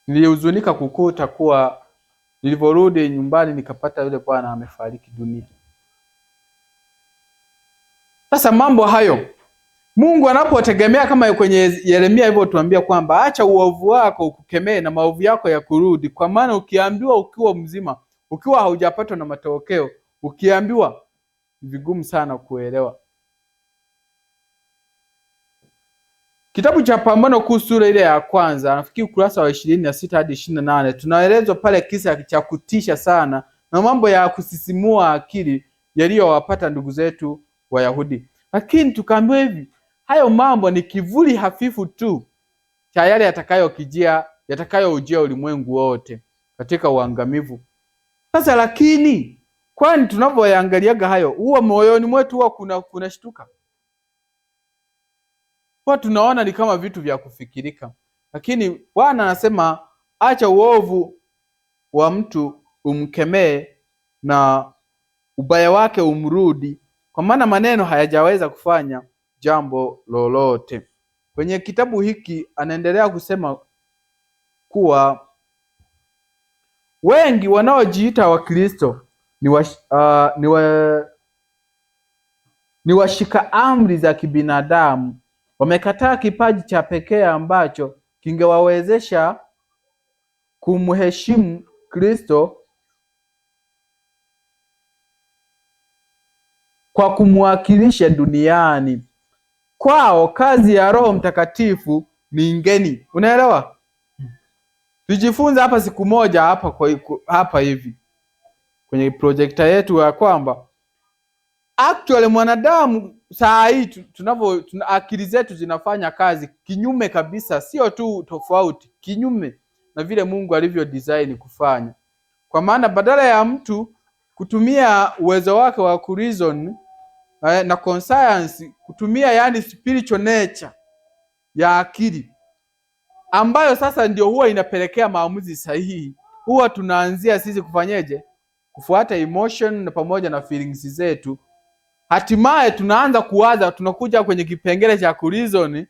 Nilihuzunika kukuta kuwa niliporudi nyumbani nikapata yule bwana amefariki dunia. Sasa mambo hayo Mungu anapotegemea kama kwenye Yeremia hivyo tuambia kwamba acha uovu wako ukukemee na maovu yako ya kurudi, kwa maana ukiambiwa ukiwa mzima, ukiwa haujapatwa na matokeo, ukiambiwa vigumu sana kuelewa. Kitabu cha Pambano Kuu sura ile ya kwanza, nafikiri ukurasa wa 26 hadi 28, tunaelezwa pale kisa cha kutisha sana na mambo ya kusisimua akili yaliyowapata ndugu zetu Wayahudi. Lakini tukaambiwa hivi, hayo mambo ni kivuli hafifu tu cha yale yatakayoujia ulimwengu wote katika uangamivu. Sasa lakini kwani tunavyoyaangaliaga hayo, huwa moyoni mwetu huwa kuna shtuka. Kwa tunaona ni kama vitu vya kufikirika. Lakini Bwana anasema acha uovu wa mtu umkemee na ubaya wake umrudi, kwa maana maneno hayajaweza kufanya jambo lolote. Kwenye kitabu hiki anaendelea kusema kuwa wengi wanaojiita Wakristo ni washika amri za kibinadamu. Wamekataa kipaji cha pekee ambacho kingewawezesha kumheshimu Kristo kwa kumwakilisha duniani. Kwao kazi ya Roho Mtakatifu ni ngeni. Unaelewa? Tujifunze hapa siku moja hapa hivi kwenye projekta yetu ya kwamba actually mwanadamu saa hii akili zetu zinafanya kazi kinyume kabisa, sio tu tofauti, kinyume na vile Mungu alivyo design kufanya. Kwa maana badala ya mtu kutumia uwezo wake wa kureason na conscience, kutumia yani spiritual nature ya akili ambayo sasa ndio huwa inapelekea maamuzi sahihi, huwa tunaanzia sisi kufanyeje? Kufuata emotion na pamoja na feelings zetu. Hatimaye tunaanza kuwaza, tunakuja kwenye kipengele cha kureason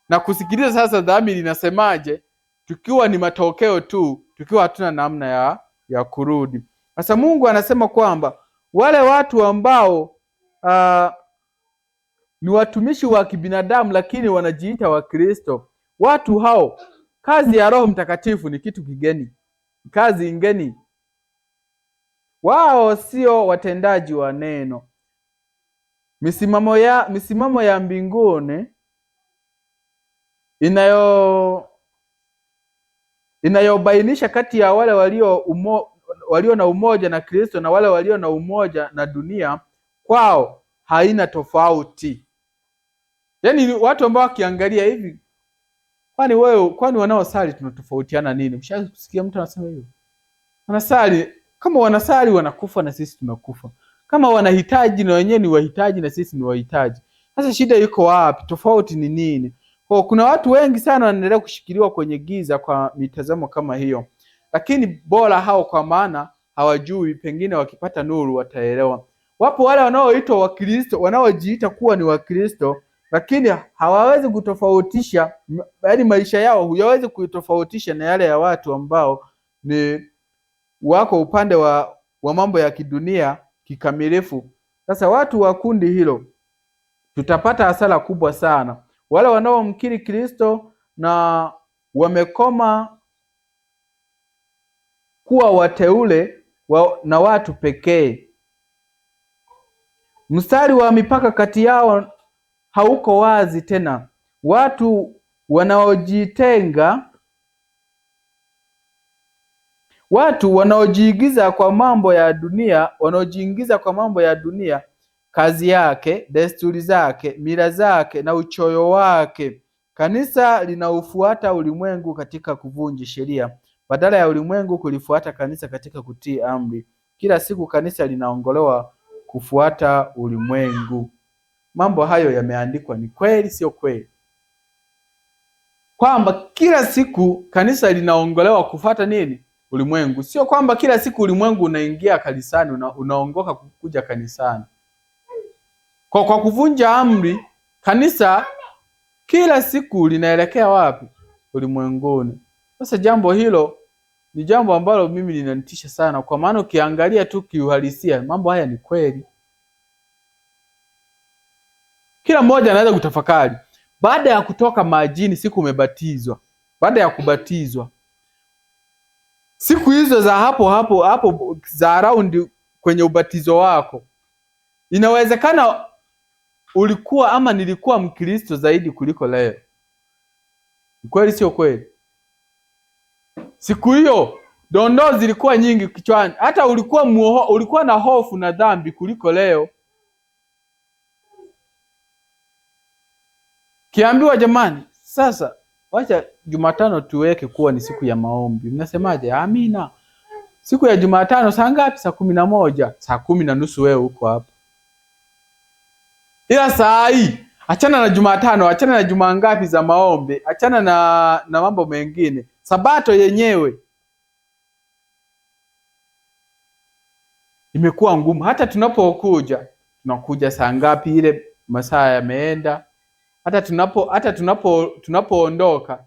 na kusikiliza sasa dhamiri inasemaje, tukiwa ni matokeo tu, tukiwa hatuna namna ya kurudi. Sasa Mungu anasema kwamba wale watu ambao ni watumishi wa kibinadamu lakini wanajiita Wakristo, watu hao kazi ya Roho Mtakatifu ni kitu kigeni, kazi ngeni. Wao sio watendaji wa neno. Misimamo ya mbinguni inayobainisha kati ya wale walio na umoja na Kristo na wale walio na umoja na dunia, kwao haina tofauti. Yaani watu ambao wakiangalia hivi, kwani wanaosali tunatofautiana nini? Mshasikia mtu anasema hivyo? Wanasali, kama wanasali wanakufa na sisi tunakufa. Kama wanahitaji na wenyewe ni wahitaji na sisi ni wahitaji. Sasa shida iko wapi? Tofauti ni nini? Kwa kuna watu wengi sana wanaendelea kushikiliwa kwenye giza kwa mitazamo kama hiyo. Lakini bora hao, kwa maana hawajui, pengine wakipata nuru wataelewa. Wapo wale wanaoitwa Wakristo, wanaojiita kuwa ni Wakristo, lakini hawawezi kutofautisha, yaani maisha yao huyawezi kutofautisha na yale ya watu ambao ni wako upande wa mambo ya kidunia kikamilifu. Sasa watu wa kundi hilo tutapata hasara kubwa sana. Wale wanaomkiri Kristo na wamekoma kuwa wateule na watu pekee. Mstari wa mipaka kati yao hauko wazi tena. Watu wanaojitenga, watu wanaojiingiza kwa mambo ya dunia, kazi yake, desturi zake, mila zake na uchoyo wake. Kanisa linaufuata ulimwengu katika kuvunja sheria, badala ya ulimwengu kulifuata kanisa katika kutii amri. Kila siku kanisa linaongolewa kufuata ulimwengu. Mambo hayo yameandikwa, ni kweli sio kweli? Kwamba kila siku kanisa linaongolewa kufuata nini? Ulimwengu. Sio kwamba kila siku ulimwengu unaingia kanisani, unaongoka kuja kanisani. Kwa kuvunja amri, kanisa kila siku linaelekea wapi? Ulimwenguni. Sasa jambo hilo ni jambo ambalo mimi linanitisha sana, kwa maana ukiangalia tu kiuhalisia mambo haya ni kweli. Kila mmoja anaweza kutafakari. Baada ya kutoka majini, siku umebatizwa, baada ya kubatizwa, siku hizo za hapo za around kwenye ubatizo wako, inawezekana ulikuwa ama nilikuwa Mkristo zaidi kuliko leo. Kweli sio kweli? Siku hiyo dondoo zilikuwa nyingi kichwani, hata ulikuwa na hofu na dhambi kuliko leo. Kiambiwa jamani, sasa wacha Jumatano tuweke kuwa ni siku ya maombi, mnasemaje? Amina. Siku ya Jumatano saa ngapi? Saa 11. Saa 10:30 wewe uko hapa. Ila saa hii achana na Jumatano, achana na juma ngapi za maombi, achana na mambo mengine. Sabato yenyewe imekuwa ngumu. Hata tunakuja saa ngapi? Ile masaa yameenda. Hata tunapoondoka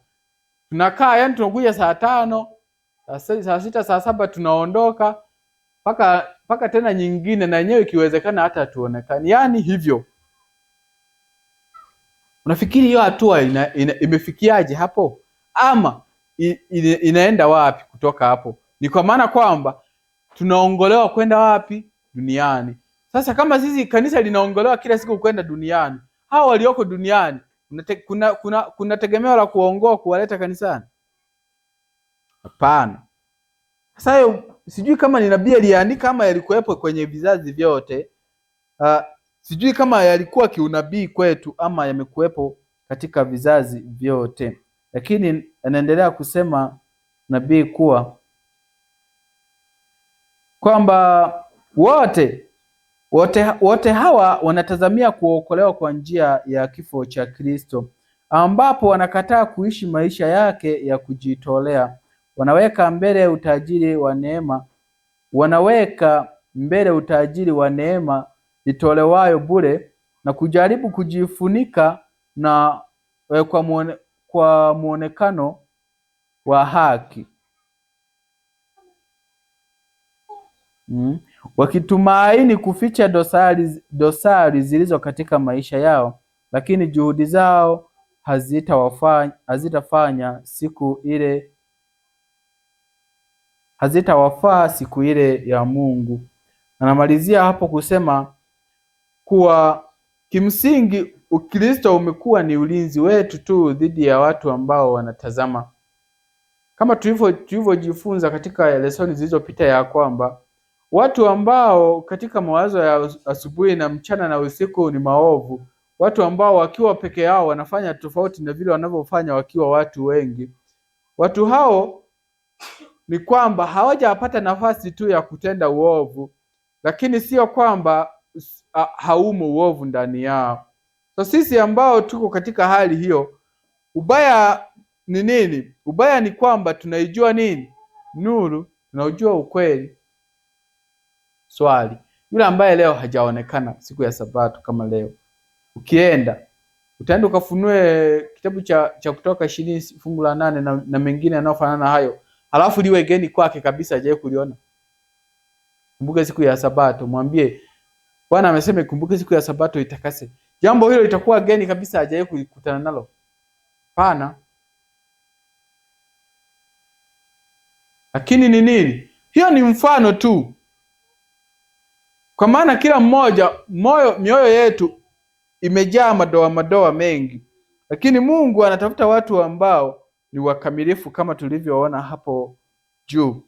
tunakaa, yani tunakuja saa 5, saa 6, saa 7 tunaondoka, paka tena nyingine, na yenyewe ikiwezekana hata tuonekane. Yani hivyo. Unafikiri hiyo hatua imefikiaje hapo? Ama inaenda wapi kutoka hapo? Ni kwa maana kwamba tunaongolewa kwenda wapi? Duniani. Sasa kama sisi kanisa linaongolewa kila siku kwenda duniani, hao walioko duniani kuna tegemeo la kuongoa kuwaleta kanisani? Hapana. Sasa hiyo sijui kama ni nabii aliandika ama yalikuwepo kwenye vizazi vyote. Sijui kama yalikuwa kiunabii kwetu ama yamekuwepo katika vizazi vyote. Lakini anaendelea kusema nabii kwamba wote hawa wanatazamia kuokolewa kwa njia ya kifo cha Kristo, ambapo wanakataa kuishi maisha yake ya kujitolea. Wanaweka mbele utajiri wa neema itolewayo bure na kujaribu kujifunika na kwa muonekano wa haki. Wakitumaini kuficha dosari zilizo katika maisha yao, lakini juhudi zao hazitawafaa siku ile ya Mungu. Anamalizia hapo kusema kuwa kimsingi Ukristo umekuwa ni ulinzi wetu tu dhidi ya watu ambao wanatazama kama tulivyojifunza katika lesoni zilizopita ya kwamba watu ambao katika mawazo ya asubuhi na mchana na usiku ni maovu, watu ambao wakiwa peke yao wanafanya tofauti na vile wanavyofanya wakiwa watu wengi, watu hao ni kwamba hawajapata nafasi tu ya kutenda uovu, lakini sio kwamba haumo uovu ndani yao. So sisi ambao tuko katika hali hiyo, ubaya ni nini? Ubaya ni kwamba tunaijua nini? Nuru, tunaujua ukweli. Swali, yule ambaye leo hajaonekana siku ya Sabato kama leo, utaenda ukafunue kitabu cha Kutoka 20 fungu la 8 na mengine yanayofanana hayo, halafu liwe geni kwake kabisa, hajawahi kuliona. Kumbuka siku ya Sabato, mwambie Bwana amesema kumbuke siku ya Sabato itakase. Jambo hilo litakuwa geni kabisa, hajawahi kukutana nalo. Hapana. Lakini ni nini? Hiyo ni mfano tu. Kwa maana kila mmoja mioyo yetu imejaa madoa mengi. Lakini Mungu anatafuta watu ambao ni wakamilifu kama tulivyoona hapo juu.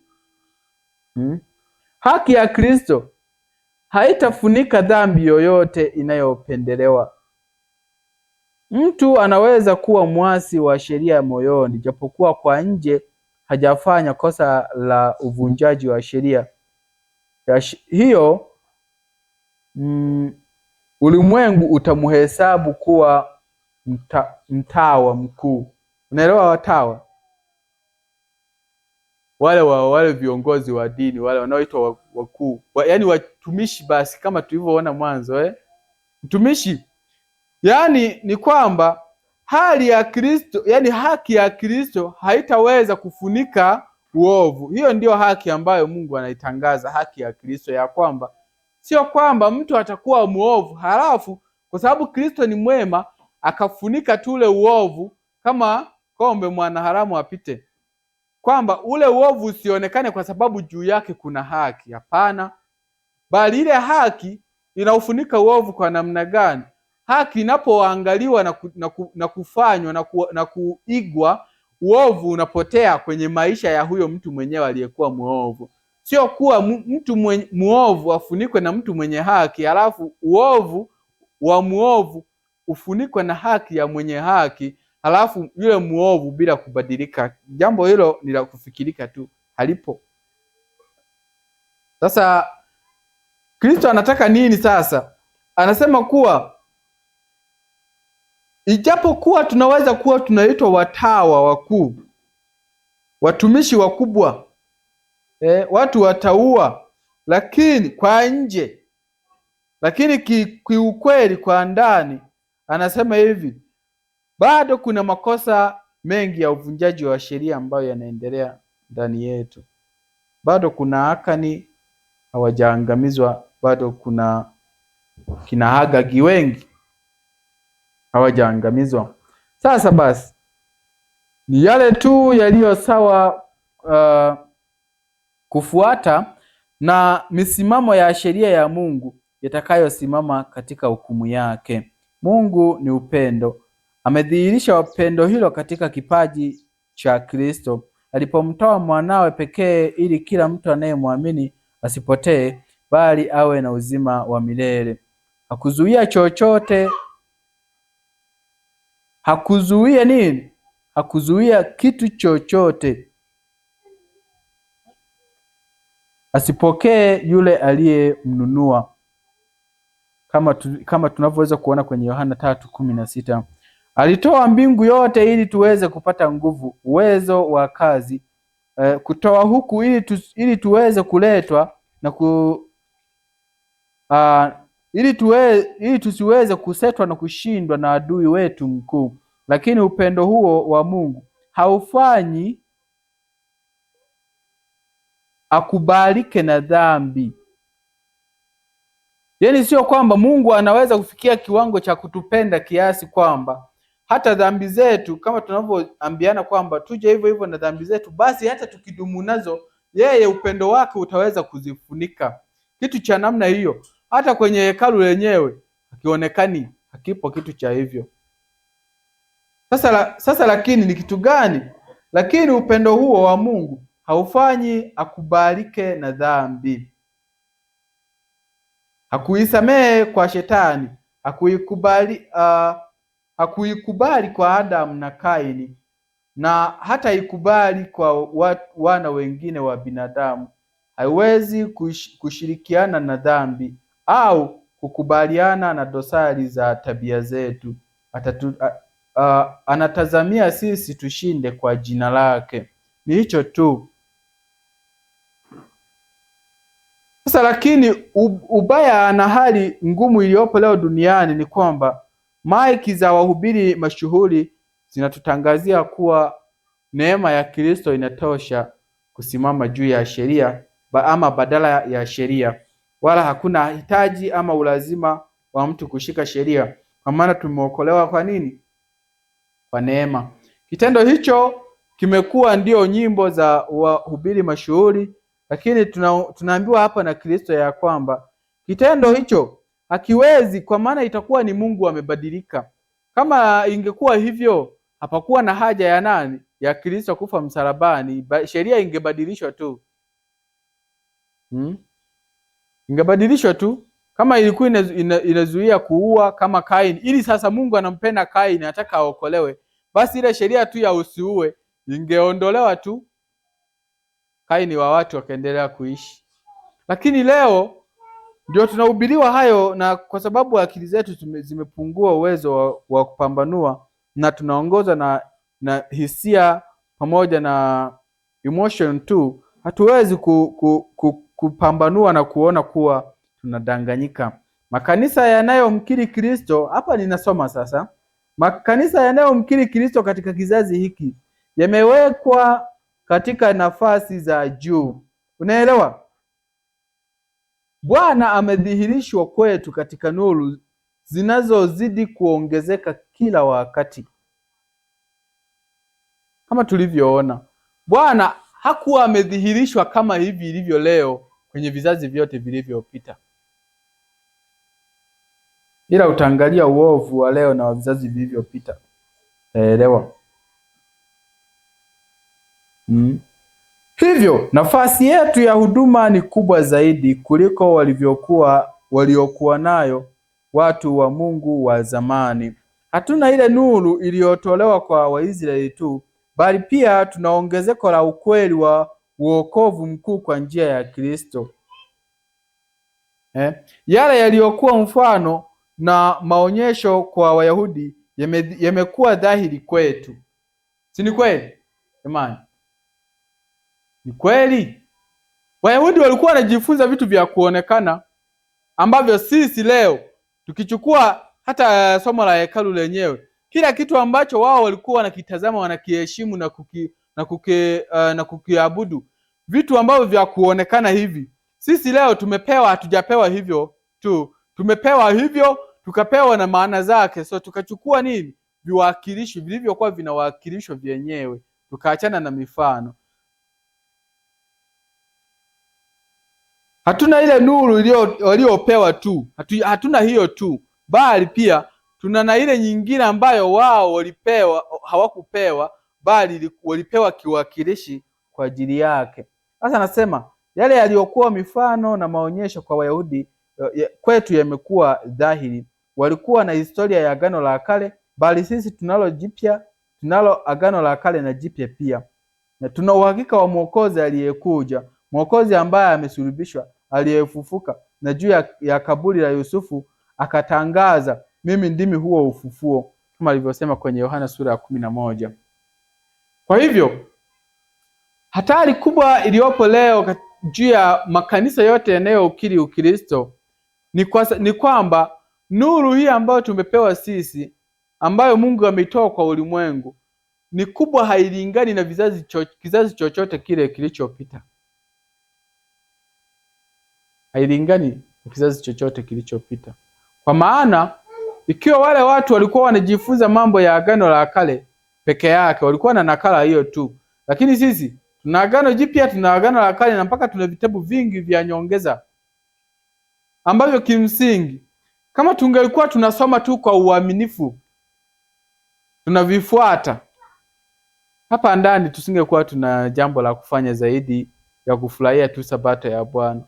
Haki ya Kristo haitafunika dhambi yoyote inayopendelewa. Mtu anaweza kuwa mwasi wa sheria moyoni, japokuwa kwa nje hajafanya kosa la uvunjaji wa sheria. Hiyo ulimwengu utamhesabu kuwa mtawa mkuu. Unaelewa watawa? Wale viongozi wa dini, wale wanaoitwa wakuu, yaani watumishi basi, kama tulivyoona mwanzo mtumishi. Yaani ni kwamba hali ya Kristo, yaani haki ya Kristo haitaweza kufunika uovu. Hiyo ndio haki ambayo Mungu anaitangaza, haki ya Kristo, ya kwamba sio kwamba mtu atakuwa muovu halafu kwa sababu Kristo ni mwema akafunika tu ule uovu kama kombe mwanaharamu apite, kwamba ule uovu usionekane kwa sababu juu yake kuna haki. Hapana, bali ile haki inaufunika uovu. Kwa namna gani? Haki inapoangaliwa na kufanywa na kuigwa, uovu unapotea kwenye maisha ya huyo mtu mwenyewe aliyekuwa muovu. Sio kuwa mtu muovu afunikwe na mtu mwenye haki, halafu uovu wa muovu ufunikwe na haki ya mwenye haki, halafu yule muovu bila kubadilika. Jambo hilo ni la kufikirika tu, halipo. Sasa Kristo anataka nini sasa? Anasema kuwa ijapokuwa tunaweza kuwa tunaitwa watawa wakuu, watumishi wakubwa, watu wataua, lakini kwa nje, lakini kiukweli kwa ndani anasema hivi, bado kuna makosa mengi ya uvunjaji wa sheria ambayo yanaendelea ndani yetu. Bado kuna Akani hawajaangamizwa, bado kuna kina Hagagi wengi hawajaangamizwa. Sasa basi ni yale tu yaliyo sawa kufuata na misimamo ya sheria ya Mungu yatakayosimama katika hukumu yake. Mungu ni upendo. Amedhihirisha upendo hilo katika kipaji cha Kristo alipomtoa mwanawe pekee ili kila mtu anayemwamini asipotee bali awe na uzima wa milele. Hakuzuia chochote. Hakuzuia nini? Hakuzuia kitu chochote asipokee yule aliyemnunua, kama tunavyoweza kuona kwenye Yohana 3:16. Alitoa mbingu yote ili tuweze kupata nguvu, uwezo wa kazi, kutoa huku ili tuweze kuletwa na ili tusiweze kusetwa na kushindwa na adui wetu mkuu. Lakini upendo huo wa Mungu haufanyi akubalike na dhambi. Yaani sio kwamba Mungu anaweza kufikia kiwango cha kutupenda kiasi kwamba hata dhambi zetu, kama tunavyoambiana kwamba tuje hivyo hivyo na dhambi zetu, basi hata tukidumu nazo, yeye upendo wake utaweza kuzifunika. Kitu cha namna hiyo hata kwenye hekalu lenyewe hakionekani, hakipo kitu cha hivyo. Sasa lakini ni kitu gani lakini upendo huo wa Mungu haufanyi akubalike na dhambi. Hakuisamehe kwa Shetani, hakuikubali kwa Adamu na Kaini, na hata ikubali kwa wana wengine wa binadamu. Haiwezi kushirikiana na dhambi au kukubaliana na dosari za tabia zetu. Anatazamia sisi tushinde kwa jina lake. Ni hicho tu. Sasa lakini ubaya na hali ngumu iliyopo leo duniani ni kwamba maiki za wahubiri mashuhuri zinatutangazia kuwa neema ya Kristo inatosha kusimama juu ya sheria ama badala ya sheria, wala hakuna hitaji ama ulazima wa mtu kushika sheria, kwa maana tumeokolewa kwa nini? Kwa neema. Kitendo hicho kimekuwa ndio nyimbo za wahubiri mashuhuri, lakini tunaambiwa hapa na Kristo ya kwamba kitendo hicho hakiwezi, kwa maana itakuwa ni Mungu amebadilika. Kama ingekuwa hivyo, hapakuwa na haja ya nani? Ya Kristo kufa msalabani. Sheria ingebadilishwa tu. Ingebadilishwa tu. Kama ilikuwa inazuia kuua kama Kaini, ili sasa Mungu anampenda Kaini, anataka aokolewe, basi ile sheria tu ya usiue ingeondolewa tu, Kaini wa watu wakaendelea kuishi. Lakini leo ndio tunahubiriwa hayo, na kwa sababu akili zetu zimepungua uwezo wa kupambanua, na tunaongozwa na hisia pamoja na emotion tu, hatuwezi kupambanua na kuona kuwa tunadanganyika. Makanisa yanayomkiri Kristo, hapa ninasoma sasa, makanisa yanayomkiri Kristo katika kizazi hiki yamewekwa katika nafasi za juu. Unaelewa? Bwana amedhihirishwa kwetu katika nuru zinazozidi kuongezeka kila wakati. Kama tulivyoona, Bwana hakuwa amedhihirishwa kama hivi ilivyo leo kwenye vizazi vyote vilivyopita, ila utaangalia uovu wa leo na wa vizazi vilivyopita, elewa. Hivyo nafasi yetu ya huduma ni kubwa zaidi kuliko waliokuwa nayo watu wa Mungu wa zamani. Hatuna ile nuru iliyotolewa kwa Waisraeli tu, bali pia tuna ongezeko la ukweli wa wokovu mkuu kwa njia ya Kristo. Yale yaliyokuwa mfano na maonyesho kwa Wayahudi yamekuwa dhahiri kwetu. Si ni kweli? Jamani, ni kweli. Wayahudi walikuwa wanajifunza vitu vya kuonekana ambavyo sisi leo tukichukua hata somo la hekalu lenyewe, kila kitu ambacho wao walikuwa wanakitazama, wanakiheshimu na kukiabudu, vitu ambavyo vya kuonekana hivi, sisi leo tumepewa, hatujapewa hivyo tu, tumepewa hivyo, tukapewa na maana zake. So tukachukua nini? Viwakilishi vilivyokuwa vinawakilishwa vyenyewe, tukaachana na mifano. Hatuna ile nuru waliopewa tu, hatuna hiyo tu, bali pia tuna na ile nyingine ambayo wao hawakupewa, bali walipewa kiwakilishi kwa ajili yake. Sasa nasema yale yaliyokuwa mifano na maonyesho kwa Wayahudi kwetu yamekuwa dhahiri. Walikuwa na historia ya Agano la Kale, bali sisi tunalo Agano la Kale na Jipya pia, na tuna uhakika wa Mwokozi aliyekuja, Mwokozi ambaye amesulubishwa, aliyefufuka, na juu ya kaburi la Yusufu akatangaza, mimi ndimi huo ufufuo, kama alivyosema kwenye Yohana sura ya 11. Kwa hivyo hatari kubwa iliyopo leo juu ya makanisa yote yanayokiri Ukristo ni kwamba nuru hii ambayo tumepewa sisi, ambayo Mungu ameitoa kwa ulimwengu, ni kubwa, hailingani na kizazi chochote kile kilichopita. Hailingani na kizazi chochote kilichopita. Kwa maana ikiwa wale watu walikuwa wanajifunza mambo ya Agano la Kale peke yake, walikuwa na nakala hiyo tu, lakini sisi tuna Agano Jipya, tuna Agano la Kale, na mpaka tuna vitabu vingi vya nyongeza ambavyo kimsingi kama tungelikuwa tunasoma tu kwa uaminifu, tunavifuata, hapa ndani tusingekuwa tuna jambo la kufanya zaidi ya kufurahia tu sabato ya Bwana,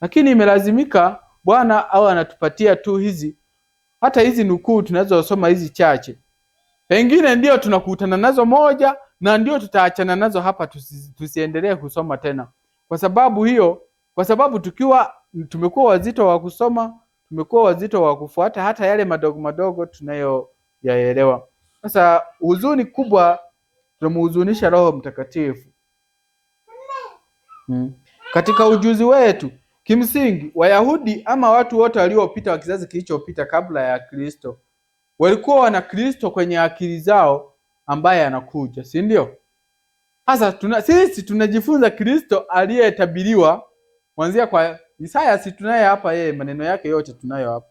lakini imelazimika Bwana au anatupatia tu hizi, hata hizi nukuu tunazosoma hizi chache, pengine ndio tunakutana nazo moja na ndio tutaachana nazo hapa, tusiendelee kusoma tena. Kwa sababu hiyo, kwa sababu tumekuwa wazito wa kusoma, tumekuwa wazito wa kufuata hata yale madogo madogo tunayoyaelewa. Sasa huzuni kubwa, tunamhuzunisha Roho Mtakatifu. Katika ujuzi wetu, kimsingi Wayahudi ama watu wote waliopita wa kizazi kilichopita kabla ya Kristo walikuwa wana Kristo kwenye akili zao ambaye anakuja, si ndio? Sasa sisi tunajifunza Kristo aliyetabiriwa kuanzia kwa Isaya, si tunaye hapa yeye, maneno yake yote tunayo hapa,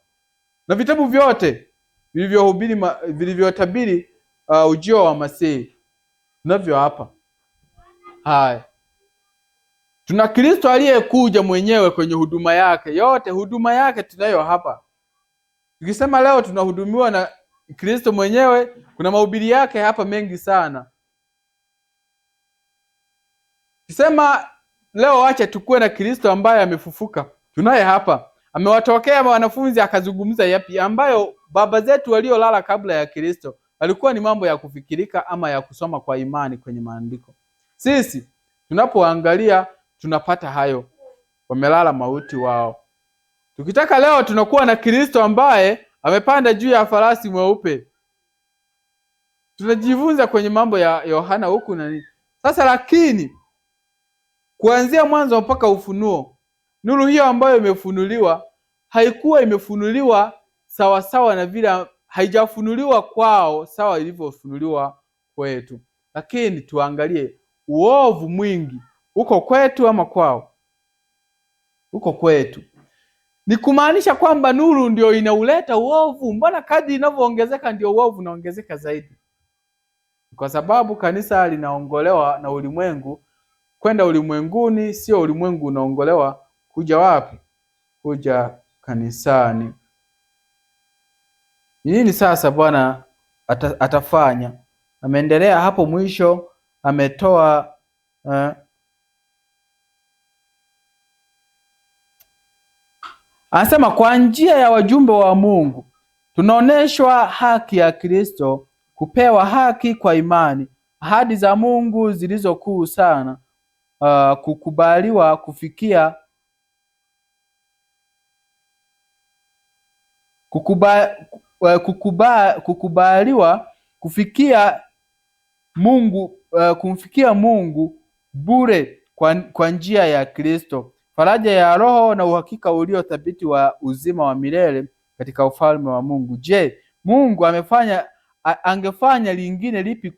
na vitabu vyote vilivyotabiri ujio wa Masihi tunavyo hapa. Haya, tuna Kristo aliyekuja mwenyewe kwenye huduma yake yote, huduma yake tunayo hapa. Tukisema leo tunahudumiwa na Kristo mwenyewe, kuna mahubiri yake hapa mengi sana. Tukisema leo acha tukue na Kristo ambaye amefufuka, tunaye hapa. Amewatokea wanafunzi akazungumza yapi ambayo baba zetu waliolala kabla ya Kristo alikuwa ni mambo ya kufikirika ama ya kusoma kwa imani kwenye maandiko. Sisi tunapoangalia tunapata hayo, wamelala mauti wao. Tukitaka leo tunakuwa na Kristo ambaye amepanda juu ya farasi mweupe. Tunajifunza kwenye mambo ya Yohana huku na nini. Sasa lakini kuanzia mwanzo mpaka Ufunuo, nuru hiyo ambayo imefunuliwa haikuwa imefunuliwa sawa sawa na vile, haijafunuliwa kwao sawa ilivyofunuliwa kwetu. Lakini tuangalie uovu mwingi uko kwetu ama kwao? Uko kwetu. Ni kumaanisha kwamba nuru ndio inauleta uovu. Mbona kadri inavyoongezeka ndio uovu unaongezeka zaidi? Kwa sababu kanisa linaongolewa na ulimwengu kwenda ulimwenguni, sio ulimwengu unaongolewa kuja wapi? Kuja kanisani. Nini sasa Bwana atafanya? Ameendelea hapo mwisho, ametoa anasema kwa njia ya wajumbe wa Mungu tunaoneshwa haki ya Kristo, kupewa haki kwa imani, ahadi za Mungu zilizokuu sana, kukubaliwa kufikia kukubaliwa kufikia Mungu, kumfikia Mungu bure kwa njia ya Kristo, faraja ya roho na uhakika ulio thabiti wa uzima wa milele katika ufalme wa Mungu. Je, Mungu angefanya lingine lipi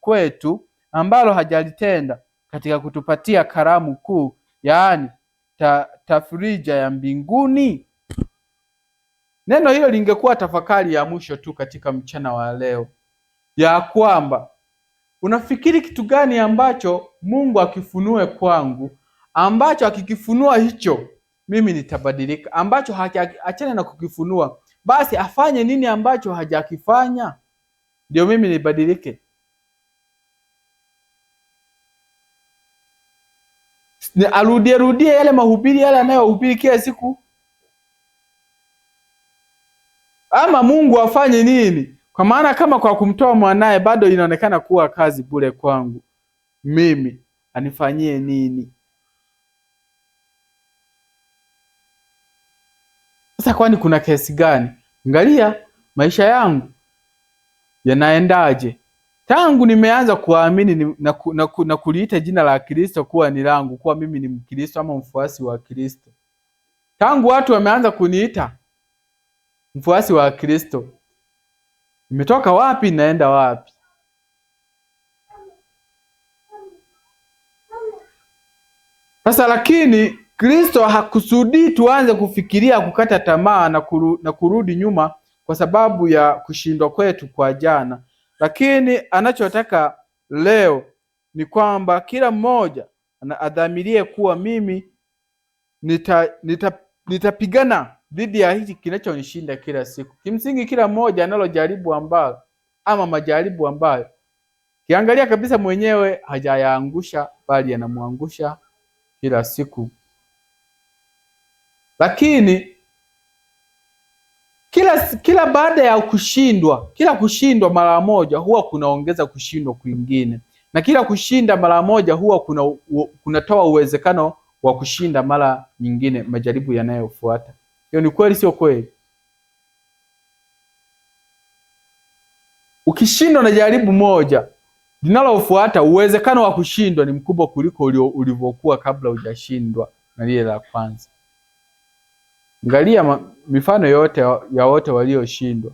kwetu ambalo hajalitenda katika kutupatia karamu kuu, yaani tafrija ya mbinguni? Neno hilo lingekuwa tafakari ya mwisho tu katika mchana wa leo, ya kwamba unafikiri kitu gani ambacho Mungu akifunue kwangu, ambacho akikifunua hicho mimi nitabadilika, ambacho achana na kukifunua basi afanye nini ambacho hajakifanya ndio mimi nibadilike? Arudie yale mahubiri yale anayohubiri kila siku, ama Mungu afanye nini? Kwa maana kama kwa kumtoa mwanae bado inaonekana kuwa kazi bure kwangu, mimi anifanyie nini? Sasa kwani kuna kesi gani? Angalia maisha yangu yanaendaje tangu nimeanza kuamini na kuliita jina la Kristo kuwa ni langu, kuwa mimi ni Mkristo ama mfuasi wa Kristo. Tangu watu wameanza kuniita mfuasi wa Kristo, nimetoka wapi naenda wapi? Sasa lakini Kristo hakusudii tuanze kufikiria kukata tamaa na kurudi nyuma kwa sababu ya kushindwa kwetu kwa jana, lakini anachotaka leo ni kwamba kila mmoja adhamirie kuwa mimi nitapigana dhidi ya hiki kinachonishinda kila siku. Kimsingi kila mmoja analo jaribu ambalo ama majaribu ambayo Kiangalia kabisa mwenyewe hajayaangusha, bali yanamwangusha kila siku. Lakini kila baada ya kushindwa, kila kushindwa mara moja huwa kunaongeza kushindwa kwingine, na kila kushinda mara moja huwa kunatoa uwezekano wa kushinda mara nyingine majaribu yanayofuata. Hiyo ni kweli, sio kweli? Ukishindwa na jaribu moja, linalofuata uwezekano wa kushindwa ni mkubwa kuliko ulivyokuwa kabla hujashindwa na lile la kwanza. Angalia mifano yote ya wote walioshindwa.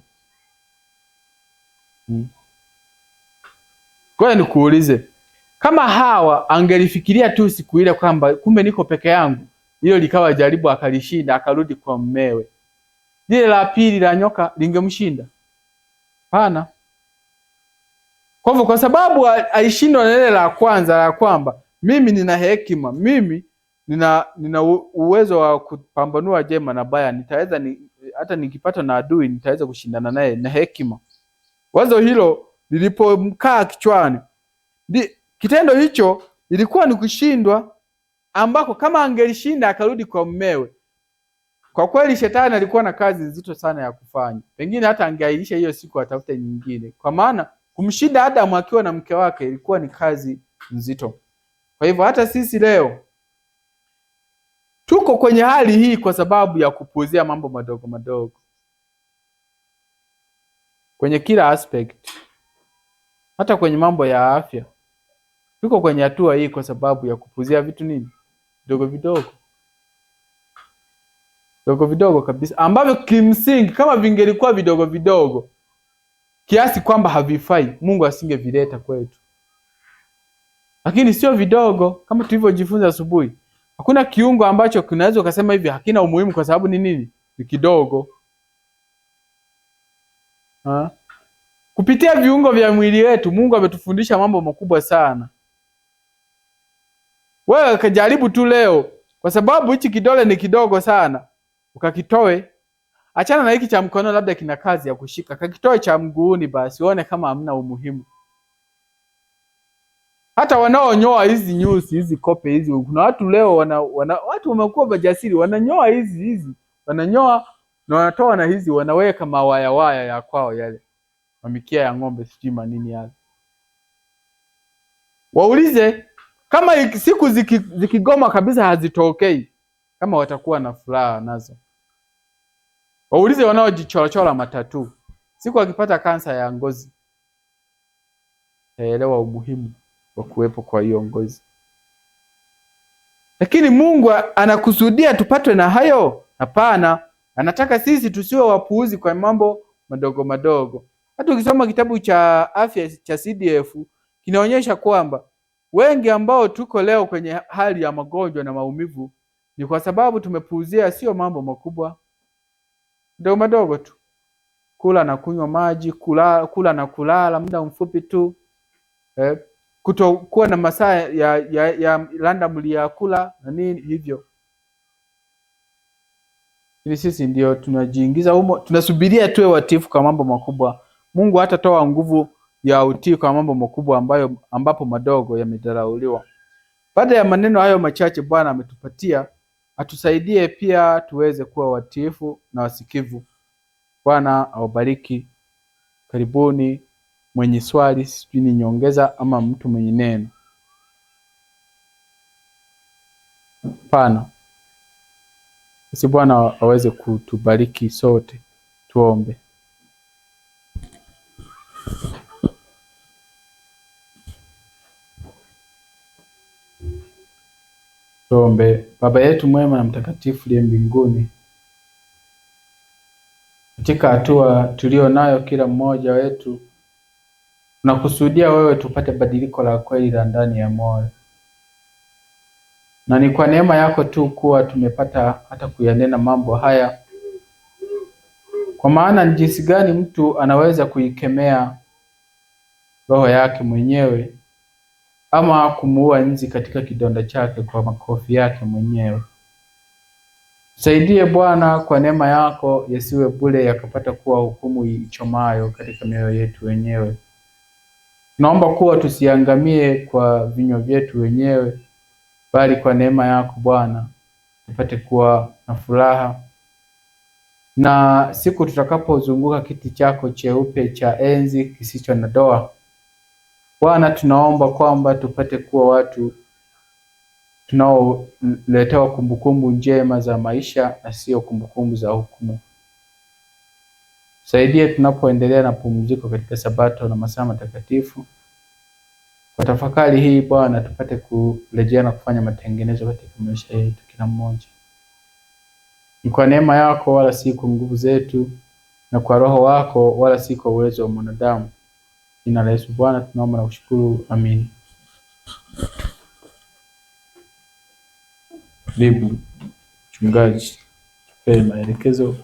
Ngoja nikuulize, kama Hawa angelifikiria tu siku ile kwamba kumbe niko peke yangu, hilo likawa jaribu akalishinda, akarudi kwa mmewe, lile la pili la nyoka lingemshinda? Hapana. Kwa hivyo, kwa sababu alishindwa na lile la kwanza la kwamba mimi nina hekima, mimi nina uwezo wa kupambanua jema na baya, nitaweza hata nikipata na adui nitaweza kushindana naye na hekima. Wazo hilo lilipomkaa kichwani, kitendo hicho ilikuwa ni kushindwa, ambako kama angelishinda akarudi kwa mmewe, kwa kweli shetani alikuwa na kazi nzito sana ya kufanya. Pengine hata angeahirisha hiyo siku atafute nyingine, kwa maana kumshinda Adamu akiwa na mke wake ilikuwa ni kazi nzito. Kwa hivyo hata sisi leo tuko kwenye hali hii kwa sababu ya kupuuzia mambo madogo madogo kwenye kila aspect. Hata kwenye mambo ya afya tuko kwenye hatua hii kwa sababu ya kupuuzia vitu vidogo vidogo kabisa, ambavyo kimsingi kama vingelikuwa vidogo vidogo kiasi kwamba havifai, Mungu asingevileta kwetu. Lakini sio vidogo, kama tulivyojifunza asubuhi. Hakuna kiungo ambacho kinaweza kusema hivi hakina umuhimu kwa sababu ni nini? Ni kidogo. Kupitia viungo vya mwili wetu Mungu ametufundisha mambo makubwa sana. Wewe kajaribu tu leo, kwa sababu hichi kidole ni kidogo sana, ukakitoe. Achana na hiki cha mkono, labda kina kazi ya kushika, kakitoe cha mguuni basi, uone kama hamna umuhimu. Hata wanaonyoa hizi nyusi, hizi kope hizi, kuna watu leo watu wamekuwa majasiri, wananyoa hizi wananyoa na wanatoa na hizi, wanaweka mawaya ya kwao yale, mamikia ya ng'ombe, sijui manini yale. Waulize kama siku zikigoma kabisa hazitokei, kama watakuwa na furaha nazo. Waulize wanaojichorachora matatu, siku akipata kansa ya ngozi, elewa umuhimu wa kuwepo kwa hiyo ngozi. Lakini Mungu anakusudia tupatwe na hayo? Hapana. Anataka sisi tusiwe wapuuzi kwa mambo madogo madogo. Hata ukisoma kitabu cha afya cha CDF kinaonyesha kwamba wengi ambao tuko leo kwenye hali ya magonjwa na maumivu ni kwa sababu tumepuuzia sio mambo makubwa, madogo madogo tu. Kula na kunywa maji, kula na kulala muda mfupi tu, kutokuwa na masaa ya random ya kula na nini hivyo. Ili sisi ndio tunajiingiza humo, tunasubiria tuwe watifu kwa mambo makubwa. Mungu hatatoa nguvu ya utii kwa mambo makubwa ambapo madogo yamedharauliwa. Baada ya maneno hayo machache Bwana ametupatia, atusaidie pia tuweze kuwa watiifu na wasikivu. Bwana awabariki. Karibuni. Mwenye swali, sijui ni nyongeza ama mtu mwenye neno. Pana. Basi Bwana aweze kutubariki sote. Tuombe. Tuombe. Baba yetu mwema na mtakatifu liye mbinguni, katika hatua tulio nayo kila mmoja wetu, tunakusudia wewe tupate badiliko la kweli la ndani ya moyo. Na ni kwa neema yako tu kuwa tumepata hata kuyanena mambo haya. Kwa maana ni jinsi gani mtu anaweza kuikemea roho yake mwenyewe ama kumuua nzi katika kidonda chake kwa makofi yake mwenyewe. Saidie Bwana kwa neema yako, yasiwe bure yakapata kuwa hukumu ichomayo katika mioyo yetu wenyewe. Tunaomba kuwa tusiangamie kwa vinywa vyetu wenyewe, bali kwa neema yako Bwana tupate kuwa na furaha, na siku tutakapozunguka kiti chako cheupe cha enzi kisicho na doa, Bwana tunaomba kwamba tupate kuwa watu tunaoletewa kumbukumbu njema za maisha na sio kumbukumbu za hukumu. Saidie tunapoendelea na pumziko katika Sabato na masaa matakatifu. Kwa tafakari hii Bwana tupate kurejea na kufanya matengenezo katika maisha yetu kila mmoja. Ni kwa neema yako wala si kwa nguvu zetu, na kwa Roho wako wala si kwa uwezo wa mwanadamu. Jina la Yesu Bwana tunaomba na kushukuru. Amin. Karibu mchungaji, tupe maelekezo.